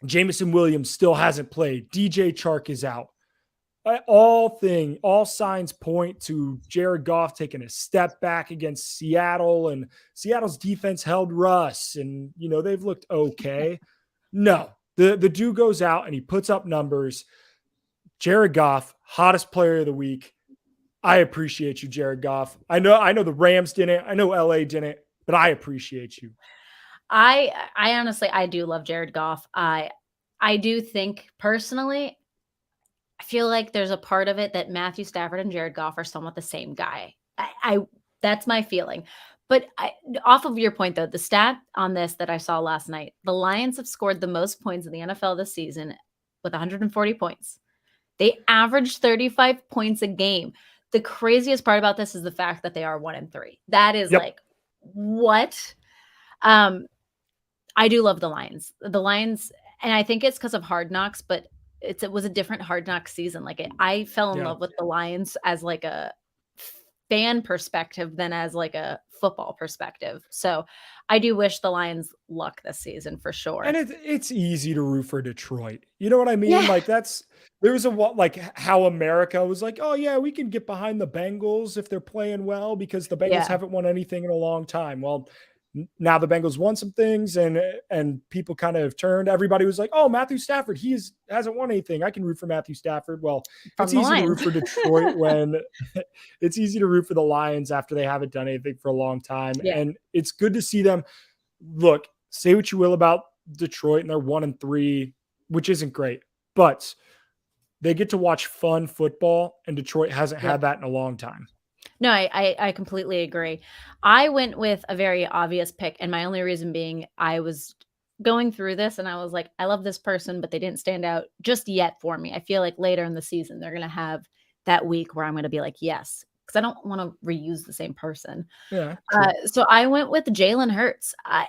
[SPEAKER 2] Jameson Williams still hasn't played. DJ Chark is out. All signs point to Jared Goff taking a step back against Seattle, and Seattle's defense held Russ, and they've looked okay. No, The dude goes out and he puts up numbers. Jared Goff, hottest player of the week. I appreciate you, Jared Goff. I know the Rams didn't. I know LA didn't, but I appreciate you.
[SPEAKER 1] I honestly I do love Jared Goff. I do think personally, I feel like there's a part of it that Matthew Stafford and Jared Goff are somewhat the same guy. I that's my feeling. But off of your point though, the stat on this that I saw last night, the Lions have scored the most points in the NFL this season with 140 points. They average 35 points a game. The craziest part about this is the fact that they are 1-3. That is
[SPEAKER 2] Yep.
[SPEAKER 1] like what? Um, I do love the Lions. The Lions, and I think it's because of Hard Knocks, but it was a different Hard Knocks season. I fell in
[SPEAKER 2] Yeah.
[SPEAKER 1] love with the Lions as like a fan perspective than as like a football perspective. So I do wish the Lions luck this season for
[SPEAKER 2] And
[SPEAKER 1] sure.
[SPEAKER 2] it's easy to root for Detroit. You know what I mean?
[SPEAKER 1] Yeah,
[SPEAKER 2] Like there's a what like how America was like, oh yeah, we can get behind the Bengals if they're playing well because the Bengals
[SPEAKER 1] yeah,
[SPEAKER 2] haven't won anything in a long time. Well, now the Bengals won some things and people kind of turned. Everybody was like, oh, Matthew Stafford, hasn't won anything. I can root for Matthew Stafford. Well, it's
[SPEAKER 1] from the
[SPEAKER 2] easy to root
[SPEAKER 1] Lions.
[SPEAKER 2] for Detroit when it's easy to root for the Lions after they haven't done anything for a long time.
[SPEAKER 1] Yeah.
[SPEAKER 2] And it's good to see them. Look, say what you will about Detroit and they're 1-3, which isn't great, but they get to watch fun football, and Detroit hasn't
[SPEAKER 1] Yep.
[SPEAKER 2] had that in a long time.
[SPEAKER 1] No, I completely agree. I went with a very obvious pick, and my only reason being I was going through this and I was like, I love this person, but they didn't stand out just yet for me. I feel like later in the season they're gonna have that week where I'm gonna be like, yes, because I don't want to reuse the same person.
[SPEAKER 2] Yeah, true.
[SPEAKER 1] So I went with Jalen Hurts. I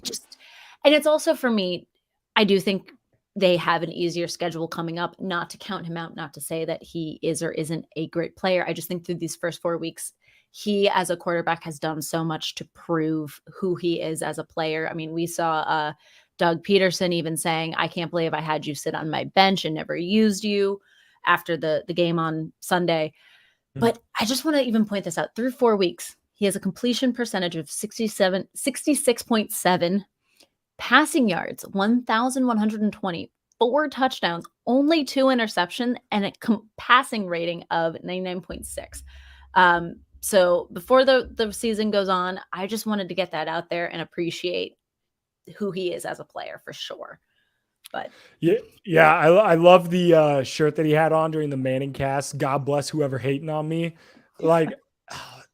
[SPEAKER 1] just, and it's also for me, I do think they have an easier schedule coming up, not to count him out, not to say that he is or isn't a great player. I just think through these first 4 weeks, he as a quarterback has done so much to prove who he is as a player. I mean, we saw Doug Peterson even saying, I can't believe I had you sit on my bench and never used you after the game on Sunday. But I just want to even point this out. Through 4 weeks, he has a completion percentage of 66.7, passing yards 1,120, 4 touchdowns, only 2 interceptions, and a passing rating of 99.6. So before the season goes on, I just wanted to get that out there and appreciate who he is as a player for sure. But
[SPEAKER 2] Yeah, I love the shirt that he had on during the Manning cast. God bless whoever hating on me. Like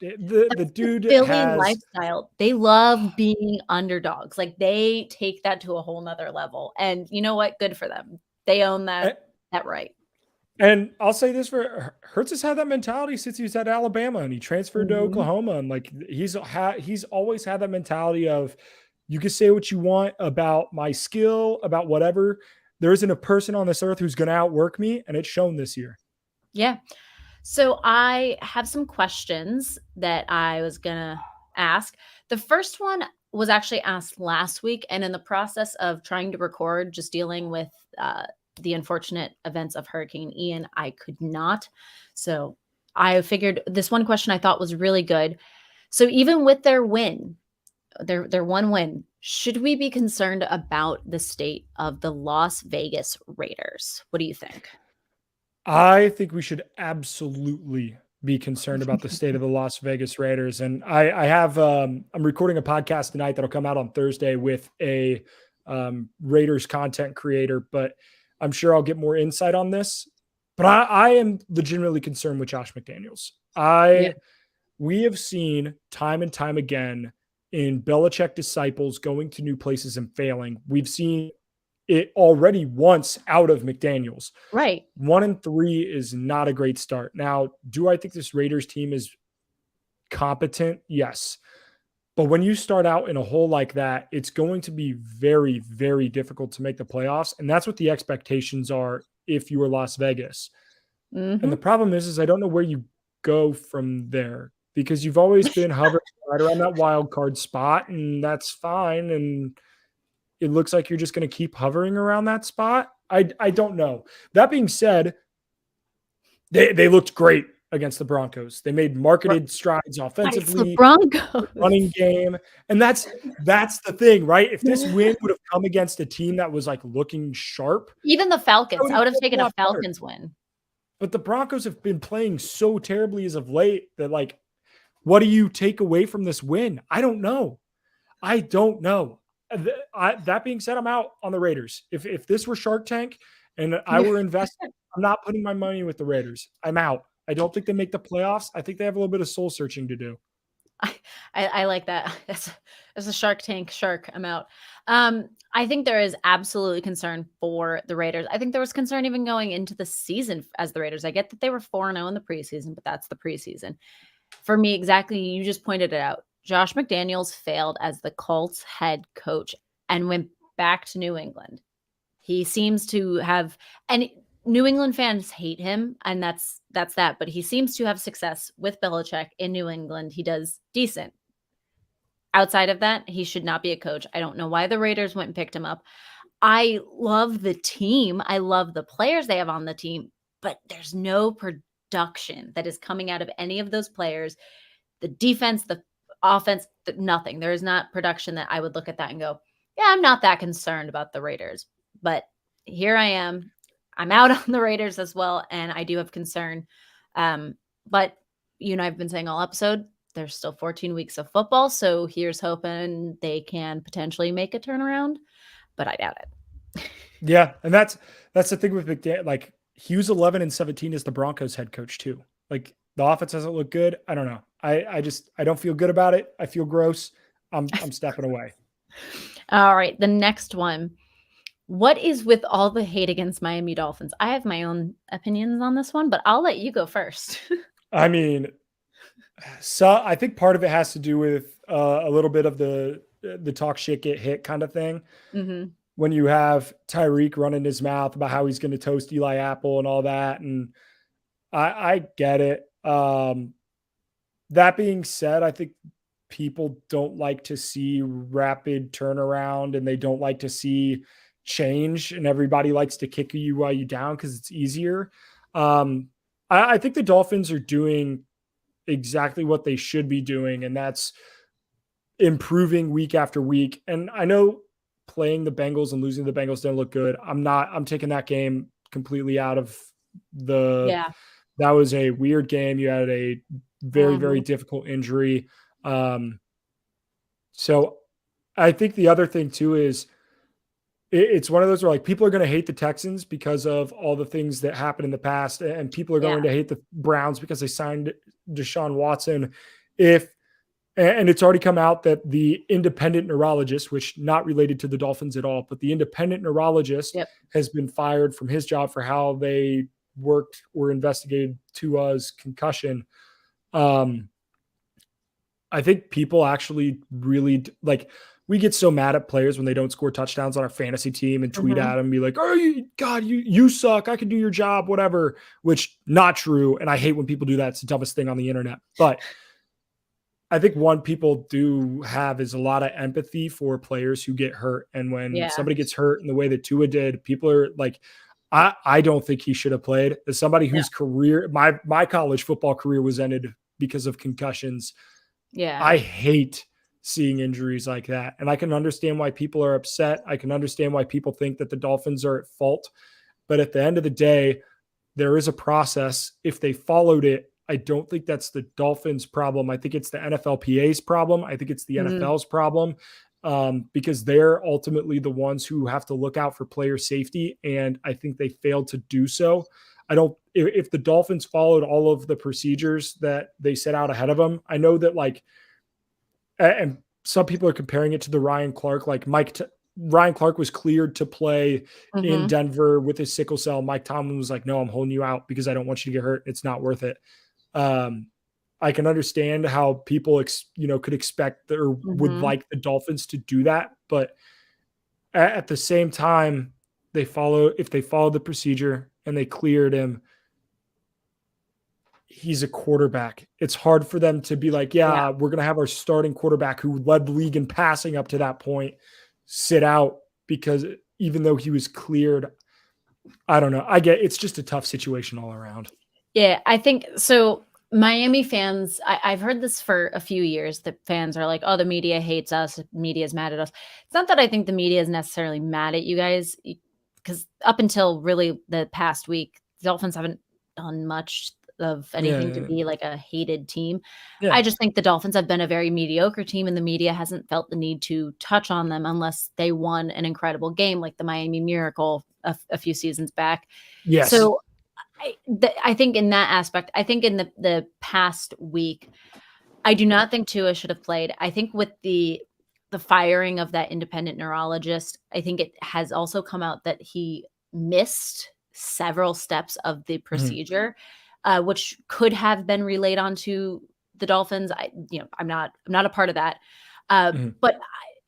[SPEAKER 2] the dude
[SPEAKER 1] Philly
[SPEAKER 2] has
[SPEAKER 1] lifestyle, they love being underdogs. Like, they take that to a whole nother level, and you know what? Good for them. They own that right.
[SPEAKER 2] and I'll say this for Hertz has had that mentality since he was at Alabama and he transferred to
[SPEAKER 1] Mhm.
[SPEAKER 2] Oklahoma. And like he's always had that mentality of you can say what you want about my skill, about whatever. There isn't a person on this earth who's going to outwork me, and it's shown this year.
[SPEAKER 1] Yeah. So I have some questions that I was gonna ask. The first one was actually asked last week, and in the process of trying to record, just dealing with the unfortunate events of Hurricane Ian, I could not. So I figured this one question I thought was really good. So even with their win, their one win, should we be concerned about the state of the Las Vegas Raiders? What do you think?
[SPEAKER 2] I think we should absolutely be concerned about the state of the Las Vegas Raiders. And I have I'm recording a podcast tonight that'll come out on Thursday with a Raiders content creator, but I'm sure I'll get more insight on this. But I am legitimately concerned with Josh McDaniels.
[SPEAKER 1] Yeah.
[SPEAKER 2] We have seen time and time again in Belichick disciples going to new places and failing. We've seen it already once out of McDaniels.
[SPEAKER 1] Right.
[SPEAKER 2] 1-3 is not a great start. Now, do I think this Raiders team is competent? Yes. But when you start out in a hole like that, it's going to be very, very difficult to make the playoffs. And that's what the expectations are if you are Las Vegas. And the
[SPEAKER 1] Mhm.
[SPEAKER 2] problem is I don't know where you go from there because you've always been hovering right around that wild card spot, and that's fine. And it looks like you're just going to keep hovering around that spot. I don't know. That being said, they looked great against the Broncos. They made marketed strides
[SPEAKER 1] But it's the
[SPEAKER 2] offensively, running
[SPEAKER 1] Broncos.
[SPEAKER 2] game. And that's the thing, right? If this win would have come against a team that was like looking sharp,
[SPEAKER 1] Even the
[SPEAKER 2] I
[SPEAKER 1] Falcons.
[SPEAKER 2] would
[SPEAKER 1] I
[SPEAKER 2] have
[SPEAKER 1] would have
[SPEAKER 2] felt a
[SPEAKER 1] taken a
[SPEAKER 2] lot better.
[SPEAKER 1] Falcons win.
[SPEAKER 2] But the Broncos have been playing so terribly as of late that, like, what do you take away from this win? I don't know. I don't know. That being said, I'm out on the Raiders. If this were Shark Tank and I were invested, I'm not putting my money with the Raiders. I'm out. I don't think they make the playoffs. I think they have a little bit of soul searching to do.
[SPEAKER 1] I like that. That's a Shark Tank shark. I'm out. I think there is absolutely concern for the Raiders. I think there was concern even going into the season as the Raiders. I get that they were 4-0 in the preseason, but that's the preseason. For me, exactly, you just pointed it out. Josh McDaniels failed as the Colts head coach and went back to New England. He seems to have, and New England fans hate him, and that's that. But he seems to have success with Belichick in New England. He does decent. Outside of that, he should not be a coach. I don't know why the Raiders went and picked him up. I love the team. I love the players they have on the team, but there's no production that is coming out of any of those players. The defense, the offense, nothing. There is not production that I would look at that and go, yeah, I'm not that concerned about the Raiders. But here I am. I'm out on the Raiders as well, and I do have concern. But you and I've been saying all episode, there's still 14 weeks of football, so here's hoping they can potentially make a turnaround, but I doubt it.
[SPEAKER 2] Yeah, and that's the thing with McDaniel. Like, he was 11-17 as the Broncos head coach too. Like, the offense doesn't look good. I don't know. I don't feel good about it. I feel gross. I'm stepping away.
[SPEAKER 1] All right, the next one. What is with all the hate against Miami Dolphins? I have my own opinions on this one, but I'll let you go first.
[SPEAKER 2] I mean, so I think part of it has to do with a little bit of the talk shit, get hit kind of thing.
[SPEAKER 1] Mm-hmm.
[SPEAKER 2] When you have Tyreek running his mouth about how he's going to toast Eli Apple and all that. And I get it. That being said, I think people don't like to see rapid turnaround and they don't like to see change, and everybody likes to kick you while you down because it's easier. I think the Dolphins are doing exactly what they should be doing, and that's improving week after week. And I know playing the Bengals and losing the Bengals didn't look good. I'm taking that game completely out of the,
[SPEAKER 1] Yeah.
[SPEAKER 2] that was a weird game. You had a very, very difficult injury. So I think the other thing too is it's one of those where, like, people are going to hate the Texans because of all the things that happened in the past, and people are going to hate the Browns because they signed Deshaun Watson. And it's already come out that the independent neurologist, which not related to the Dolphins at all, but the independent neurologist has been fired from his job for how they worked or investigated Tua's concussion. I think people actually really like, we get so mad at players when they don't score touchdowns on our fantasy team and tweet at them and be like, oh, you suck. I can do your job, whatever, which not true. And I hate when people do that. It's the dumbest thing on the internet. But I think one people do have is a lot of empathy for players who get hurt. And when somebody gets hurt in the way that Tua did, people are like, I don't think he should have played. As somebody whose career, my college football career was ended because of concussions.
[SPEAKER 1] Yeah.
[SPEAKER 2] I hate seeing injuries like that. And I can understand why people are upset. I can understand why people think that the Dolphins are at fault. But at the end of the day, there is a process. If they followed it, I don't think that's the Dolphins' problem. I think it's the NFLPA's problem. I think it's the NFL's problem, because they're ultimately the ones who have to look out for player safety. And I think they failed to do so. If the Dolphins followed all of the procedures that they set out ahead of them, I know that, like, and some people are comparing it to the Ryan Clark, like Ryan Clark was cleared to play in Denver with his sickle cell. Mike Tomlin was like, no, I'm holding you out because I don't want you to get hurt. It's not worth it. I can understand how people, could expect or would like the Dolphins to do that. But at the same time, if they follow the procedure and they cleared him, he's a quarterback. It's hard for them to be like, we're going to have our starting quarterback who led the league in passing up to that point sit out, because even though he was cleared, I don't know. It's just a tough situation all around.
[SPEAKER 1] Yeah, I think so. Miami fans, I've heard this for a few years that fans are like, oh, the media hates us. Media is mad at us. It's not that I think the media is necessarily mad at you guys, because up until really the past week, the Dolphins haven't done much of
[SPEAKER 2] Yeah,
[SPEAKER 1] anything to
[SPEAKER 2] yeah,
[SPEAKER 1] be like a hated team. I
[SPEAKER 2] yeah.
[SPEAKER 1] just think the Dolphins have been a very mediocre team, and the media hasn't felt the need to touch on them unless they won an incredible game like the Miami Miracle a few seasons back.
[SPEAKER 2] Yes.
[SPEAKER 1] So I think in that aspect, I think in the past week, I do not think Tua should have played. I think with the firing of that independent neurologist, I think it has also come out that he missed several steps of the
[SPEAKER 2] Mhm,
[SPEAKER 1] procedure, which could have been relayed onto the Dolphins. I'm not a part of that.
[SPEAKER 2] mhm,
[SPEAKER 1] But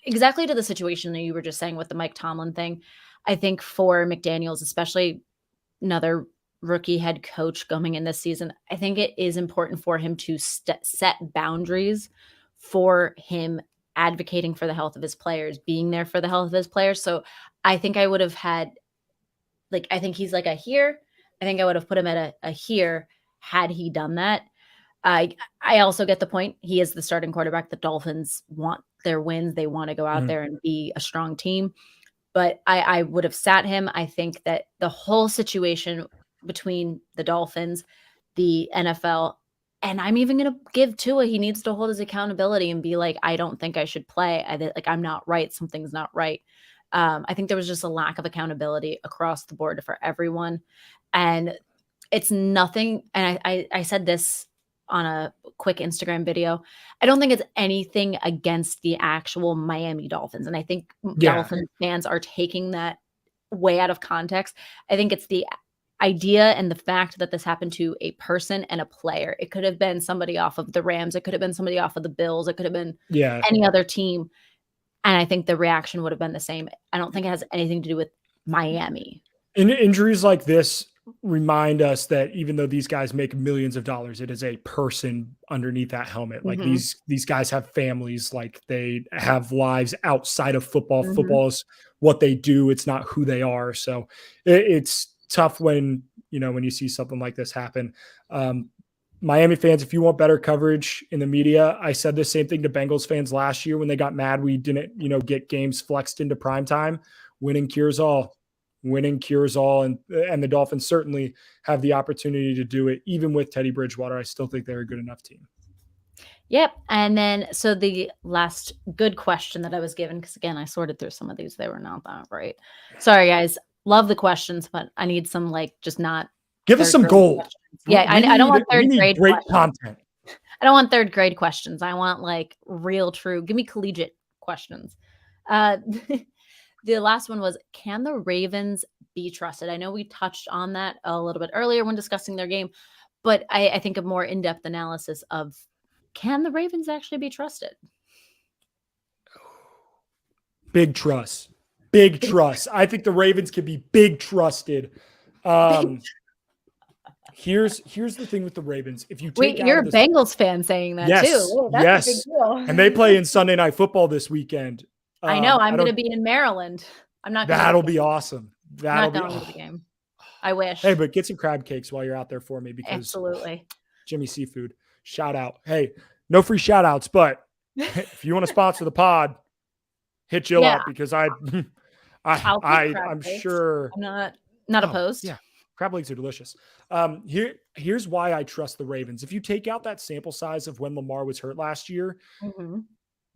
[SPEAKER 1] exactly to the situation that you were just saying with the Mike Tomlin thing, I think for McDaniels, especially another rookie head coach coming in this season, I think it is important for him to set boundaries for him advocating for the health of his players, being there for the health of his players. So I think I would have had like I think he's like a here. I think I would have put him at a here had he done that. I also get the point. He is the starting quarterback. The Dolphins want their wins. They want to go out
[SPEAKER 2] mhm,
[SPEAKER 1] there and be a strong team, but I would have sat him. I think that the whole situation between the Dolphins, the NFL, and I'm even gonna give Tua, he needs to hold his accountability and be like, "I don't think I should play. I'm not right. Something's not right." I think there was just a lack of accountability across the board for everyone, and it's nothing. And I said this on a quick Instagram video. I don't think it's anything against the actual Miami Dolphins, and I think
[SPEAKER 2] yeah,
[SPEAKER 1] Dolphin fans are taking that way out of context. I think it's the idea and the fact that this happened to a person and a player. It could have been somebody off of the Rams, it could have been somebody off of the Bills, it could have been
[SPEAKER 2] yeah.
[SPEAKER 1] any other team, and I think the reaction would have been the same. I don't think it has anything to do with Miami.
[SPEAKER 2] Injuries like this remind us that even though these guys make millions of dollars, it is a person underneath that helmet. Like
[SPEAKER 1] Mhm,
[SPEAKER 2] these guys have families, like they have lives outside of football.
[SPEAKER 1] mhm.
[SPEAKER 2] Football is what they do. It's not who they are. So it's tough when when you see something like this happen. Um, Miami fans, if you want better coverage in the media, I said the same thing to Bengals fans last year when they got mad we didn't, get games flexed into prime time. Winning cures all. Winning cures all, and the Dolphins certainly have the opportunity to do it. Even with Teddy Bridgewater, I still think they're a good enough team.
[SPEAKER 1] Yep, and then so the last good question that I was given, because again, I sorted through some of these, they were not that great. Sorry, guys. Love the questions, but I need some, like, just not
[SPEAKER 2] Give us
[SPEAKER 1] 3rd
[SPEAKER 2] some
[SPEAKER 1] grade
[SPEAKER 2] gold.
[SPEAKER 1] questions. Yeah, I don't want
[SPEAKER 2] We
[SPEAKER 1] 3rd
[SPEAKER 2] need
[SPEAKER 1] grade
[SPEAKER 2] great
[SPEAKER 1] questions.
[SPEAKER 2] content.
[SPEAKER 1] I don't want 3rd grade questions. I want, like, real, true give me collegiate questions. Uh, the last one was, can the Ravens be trusted? I know we touched on that a little bit earlier when discussing their game, but I think a more in-depth analysis of, can the Ravens actually be trusted?
[SPEAKER 2] Big trust. Big trust. I think the Ravens can be big trusted.
[SPEAKER 1] Big
[SPEAKER 2] Um, here's the thing with the Ravens. If you
[SPEAKER 1] Wait,
[SPEAKER 2] take out
[SPEAKER 1] you're
[SPEAKER 2] of
[SPEAKER 1] a
[SPEAKER 2] this,
[SPEAKER 1] Bengals fan saying that too.
[SPEAKER 2] yes,
[SPEAKER 1] Oh, that's a big
[SPEAKER 2] yes, and they play
[SPEAKER 1] deal.
[SPEAKER 2] in Sunday Night Football this weekend.
[SPEAKER 1] I know,
[SPEAKER 2] I
[SPEAKER 1] I'm
[SPEAKER 2] don't.
[SPEAKER 1] gonna be in Maryland. I'm not gonna go to
[SPEAKER 2] That'll
[SPEAKER 1] the
[SPEAKER 2] be
[SPEAKER 1] game.
[SPEAKER 2] awesome.
[SPEAKER 1] I'm
[SPEAKER 2] That'll
[SPEAKER 1] not
[SPEAKER 2] be.
[SPEAKER 1] going to
[SPEAKER 2] Oh.
[SPEAKER 1] the game. I
[SPEAKER 2] Hey,
[SPEAKER 1] wish.
[SPEAKER 2] but get some crab cakes while you're out there for me because
[SPEAKER 1] Absolutely.
[SPEAKER 2] Jimmy Seafood. Shout out. Hey, no free shout outs, but if you want to sponsor the pod, hit Jill
[SPEAKER 1] Yeah,
[SPEAKER 2] up because I I
[SPEAKER 1] I'll take
[SPEAKER 2] I
[SPEAKER 1] crab
[SPEAKER 2] I'm
[SPEAKER 1] cakes.
[SPEAKER 2] sure.
[SPEAKER 1] I'm not
[SPEAKER 2] Oh,
[SPEAKER 1] opposed.
[SPEAKER 2] yeah. Crab legs are delicious. Here's why I trust the Ravens. If you take out that sample size of when Lamar was hurt last year,
[SPEAKER 1] Mhm,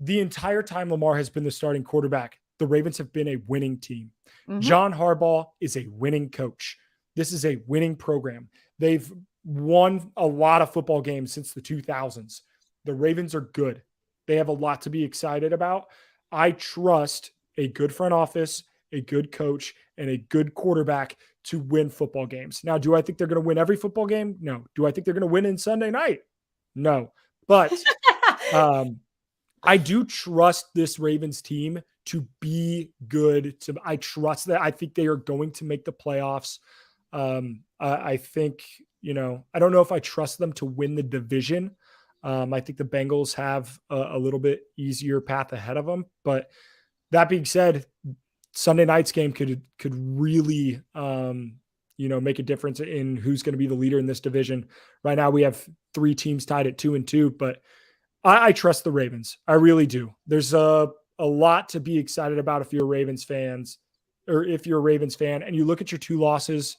[SPEAKER 2] the entire time Lamar has been the starting quarterback, the Ravens have been a winning team.
[SPEAKER 1] mhm,
[SPEAKER 2] John Harbaugh is a winning coach. This is a winning program. They've won a lot of football games since the 2000s. The Ravens are good. They have a lot to be excited about. I trust a good front office, a good coach, and a good quarterback to win football games. Now, do I think they're going to win every football game? No. Do I think they're going to win in Sunday night? No. But um, I do trust this Ravens team to be good. I trust that. I think they are going to make the playoffs. I think I don't know if I trust them to win the division. I think the Bengals have a little bit easier path ahead of them. But that being said, Sunday night's game could really make a difference in who's going to be the leader in this division. Right now, we have 3 teams tied at 2-2, but I trust the Ravens. I really do. There's a lot to be excited about if you're Ravens fans, or if you're a Ravens fan, and you look at your 2 losses.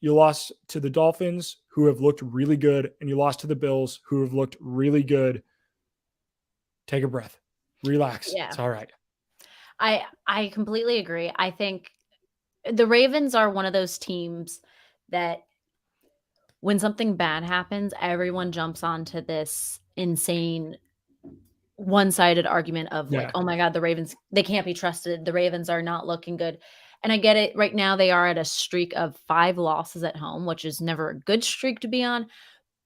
[SPEAKER 2] You lost to the Dolphins, who have looked really good, and you lost to the Bills, who have looked really good. Take a breath. Relax.
[SPEAKER 1] Yeah.
[SPEAKER 2] It's all right.
[SPEAKER 1] I completely agree. I think the Ravens are one of those teams that when something bad happens, everyone jumps onto this insane one-sided argument of like,
[SPEAKER 2] Yeah.
[SPEAKER 1] "Oh my god, the Ravens, they can't be trusted. The Ravens are not looking good." And I get it. Right now, they are at a streak of 5 losses at home, which is never a good streak to be on,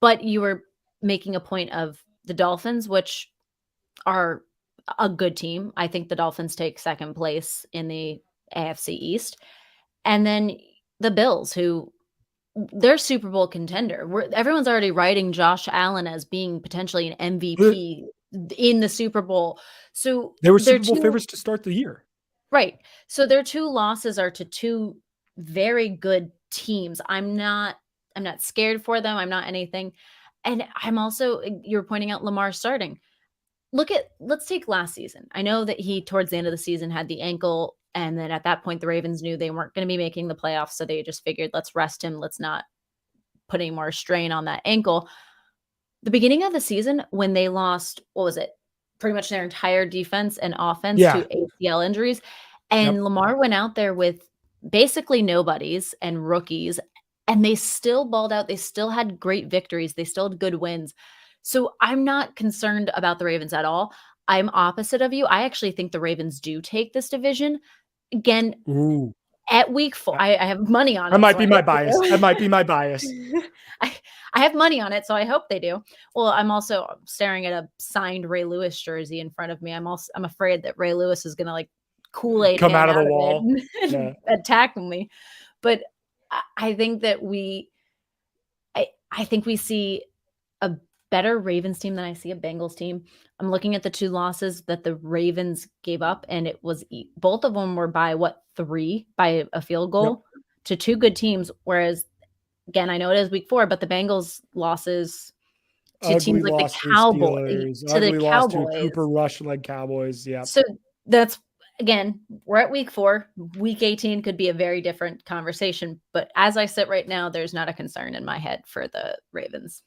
[SPEAKER 1] but you were making a point of the Dolphins, which are a good team. I think the Dolphins take 2nd place in the AFC East. And then the Bills, who they're Super Bowl contender. Everyone's already writing Josh Allen as being potentially an
[SPEAKER 2] Uh,
[SPEAKER 1] MVP in the Super Bowl. So
[SPEAKER 2] They were
[SPEAKER 1] their
[SPEAKER 2] Super Bowl
[SPEAKER 1] 2
[SPEAKER 2] favorites to start the year.
[SPEAKER 1] right. So their 2 losses are to 2 very good teams. I'm not scared for them. I'm not anything. And I'm also you're pointing out Lamar starting. Let's take last season. I know that he towards the end of the season had the ankle, and then at that point the Ravens knew they weren't going to be making the playoffs, so they just figured let's rest him, let's not put any more strain on that ankle. The beginning of the season when they lost, what was it? Pretty much their entire defense and offense to
[SPEAKER 2] Yeah.
[SPEAKER 1] ACL injuries,
[SPEAKER 2] Yep.
[SPEAKER 1] and Lamar went out there with basically nobodies and rookies, and they still balled out. They still had great victories. They still had good wins. So I'm not concerned about the Ravens at all. I'm opposite of you. I actually think the Ravens do take this division. Again,
[SPEAKER 2] Ooh.
[SPEAKER 1] at week 4,
[SPEAKER 2] That
[SPEAKER 1] I have money on
[SPEAKER 2] that
[SPEAKER 1] it,
[SPEAKER 2] might
[SPEAKER 1] so I
[SPEAKER 2] be my
[SPEAKER 1] hope
[SPEAKER 2] bias.
[SPEAKER 1] they
[SPEAKER 2] That might be
[SPEAKER 1] do.
[SPEAKER 2] my bias.
[SPEAKER 1] I I have money on it, so I hope they do. Well, I'm also staring at a signed Ray Lewis jersey in front of me. I'm afraid that Ray Lewis is gonna, like, Kool-Aid
[SPEAKER 2] Come
[SPEAKER 1] man
[SPEAKER 2] out of the
[SPEAKER 1] out of it
[SPEAKER 2] wall.
[SPEAKER 1] and
[SPEAKER 2] Yeah.
[SPEAKER 1] attack me. But I think that I think we see a better Ravens team than I see a Bengals team. I'm looking at the 2 losses that the Ravens gave up, and it was both of them were by what, 3 by a field
[SPEAKER 2] Yep.
[SPEAKER 1] goal to 2 good teams, whereas, again, I know it is week 4, but the Bengals losses to teams
[SPEAKER 2] Ugly
[SPEAKER 1] like the
[SPEAKER 2] loss to the Steelers. Ugly loss to Cooper
[SPEAKER 1] Cowboys.
[SPEAKER 2] Rush-led Cowboys. Yep.
[SPEAKER 1] So that's again, we're at week 4. Week 18 could be a very different conversation, but as I sit right now, there's not a concern in my head for the Ravens.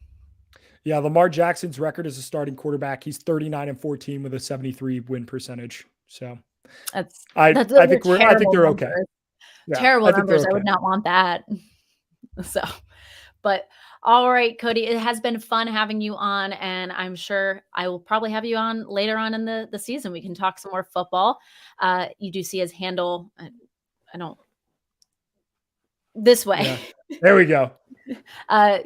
[SPEAKER 2] Yeah, Lamar Jackson's record as a starting quarterback, he's 39-14 with a 73 win percentage. So
[SPEAKER 1] Those
[SPEAKER 2] I
[SPEAKER 1] are
[SPEAKER 2] think
[SPEAKER 1] terrible
[SPEAKER 2] they're okay.
[SPEAKER 1] numbers.
[SPEAKER 2] Yeah,
[SPEAKER 1] Terrible
[SPEAKER 2] I think they're
[SPEAKER 1] numbers. I
[SPEAKER 2] okay.
[SPEAKER 1] would not want that. So, but all right, Cody, it has been fun having you on, and I'm sure I will probably have you on later on in the season. We can talk some more football. You do see his handle. I don't this way.
[SPEAKER 2] Yeah. There we go.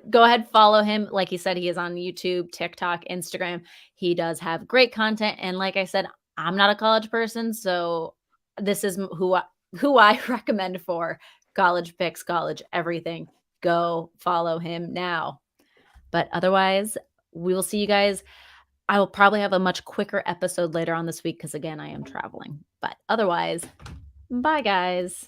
[SPEAKER 1] Go ahead, follow him. Like he said, he is on YouTube, TikTok, Instagram. He does have great content, and like I said, I'm not a college person, so this is who I recommend for college picks, college everything. Go follow him now. But otherwise, we will see you guys. I will probably have a much quicker episode later on this week because again, I am traveling. But otherwise, bye guys.